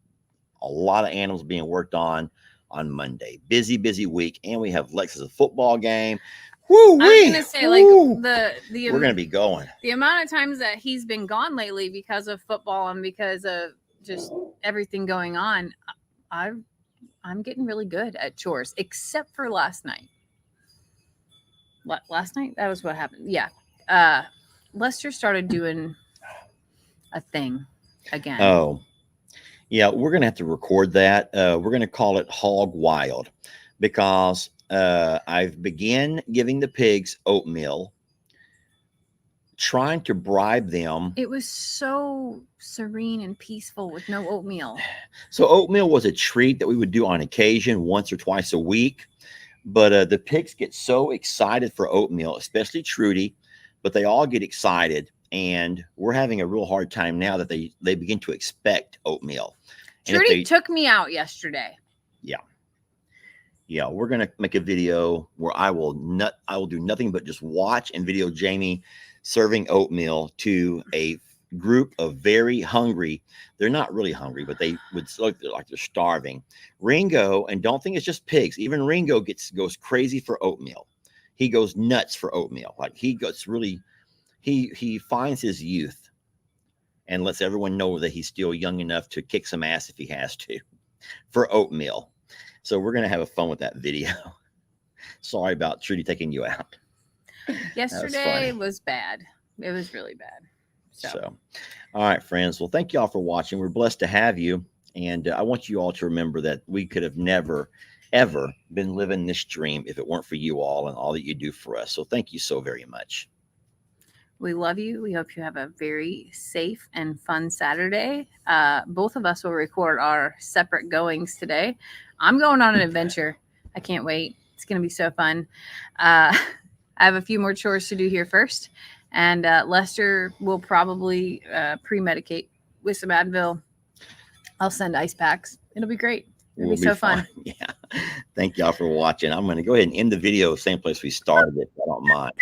a lot of animals being worked on Monday. Busy week, and we have Lex's football game. Woo! I'm gonna say, like, we're gonna be going. The amount of times that he's been gone lately because of football and because of just everything going on, I'm getting really good at chores, except for last night. Last night, that was what happened. Yeah, Lester started doing a thing again. Oh, yeah, we're gonna have to record that. We're gonna call it Hog Wild, because I've began giving the pigs oatmeal, trying to bribe them. It was so serene and peaceful with no oatmeal. So oatmeal was a treat that we would do on occasion, once or twice a week. But the pigs get so excited for oatmeal, especially Trudy, but they all get excited. And we're having a real hard time now that they begin to expect oatmeal. Trudy took me out yesterday. Yeah, we're gonna make a video where I will do nothing but just watch and video Jamie serving oatmeal to a group of very hungry. They're not really hungry, but they would look like they're starving. Ringo, and don't think it's just pigs. Even Ringo goes crazy for oatmeal. He goes nuts for oatmeal. Like he finds his youth and lets everyone know that he's still young enough to kick some ass if he has to for oatmeal. So we're going to have fun with that video. Sorry about Trudy taking you out. Yesterday was bad. It was really bad. So, all right, friends. Well, thank you all for watching. We're blessed to have you. And I want you all to remember that we could have never, ever been living this dream if it weren't for you all and all that you do for us. So thank you so very much. We love you. We hope you have a very safe and fun Saturday. Both of us will record our separate goings today. I'm going on an adventure. I can't wait. It's going to be so fun. I have a few more chores to do here first. And Lester will probably pre-medicate with some Advil. I'll send ice packs. It'll be great. It'll be so fun. Yeah. Thank y'all for watching. I'm going to go ahead and end the video same place we started it. I don't mind.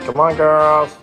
Come on, girls.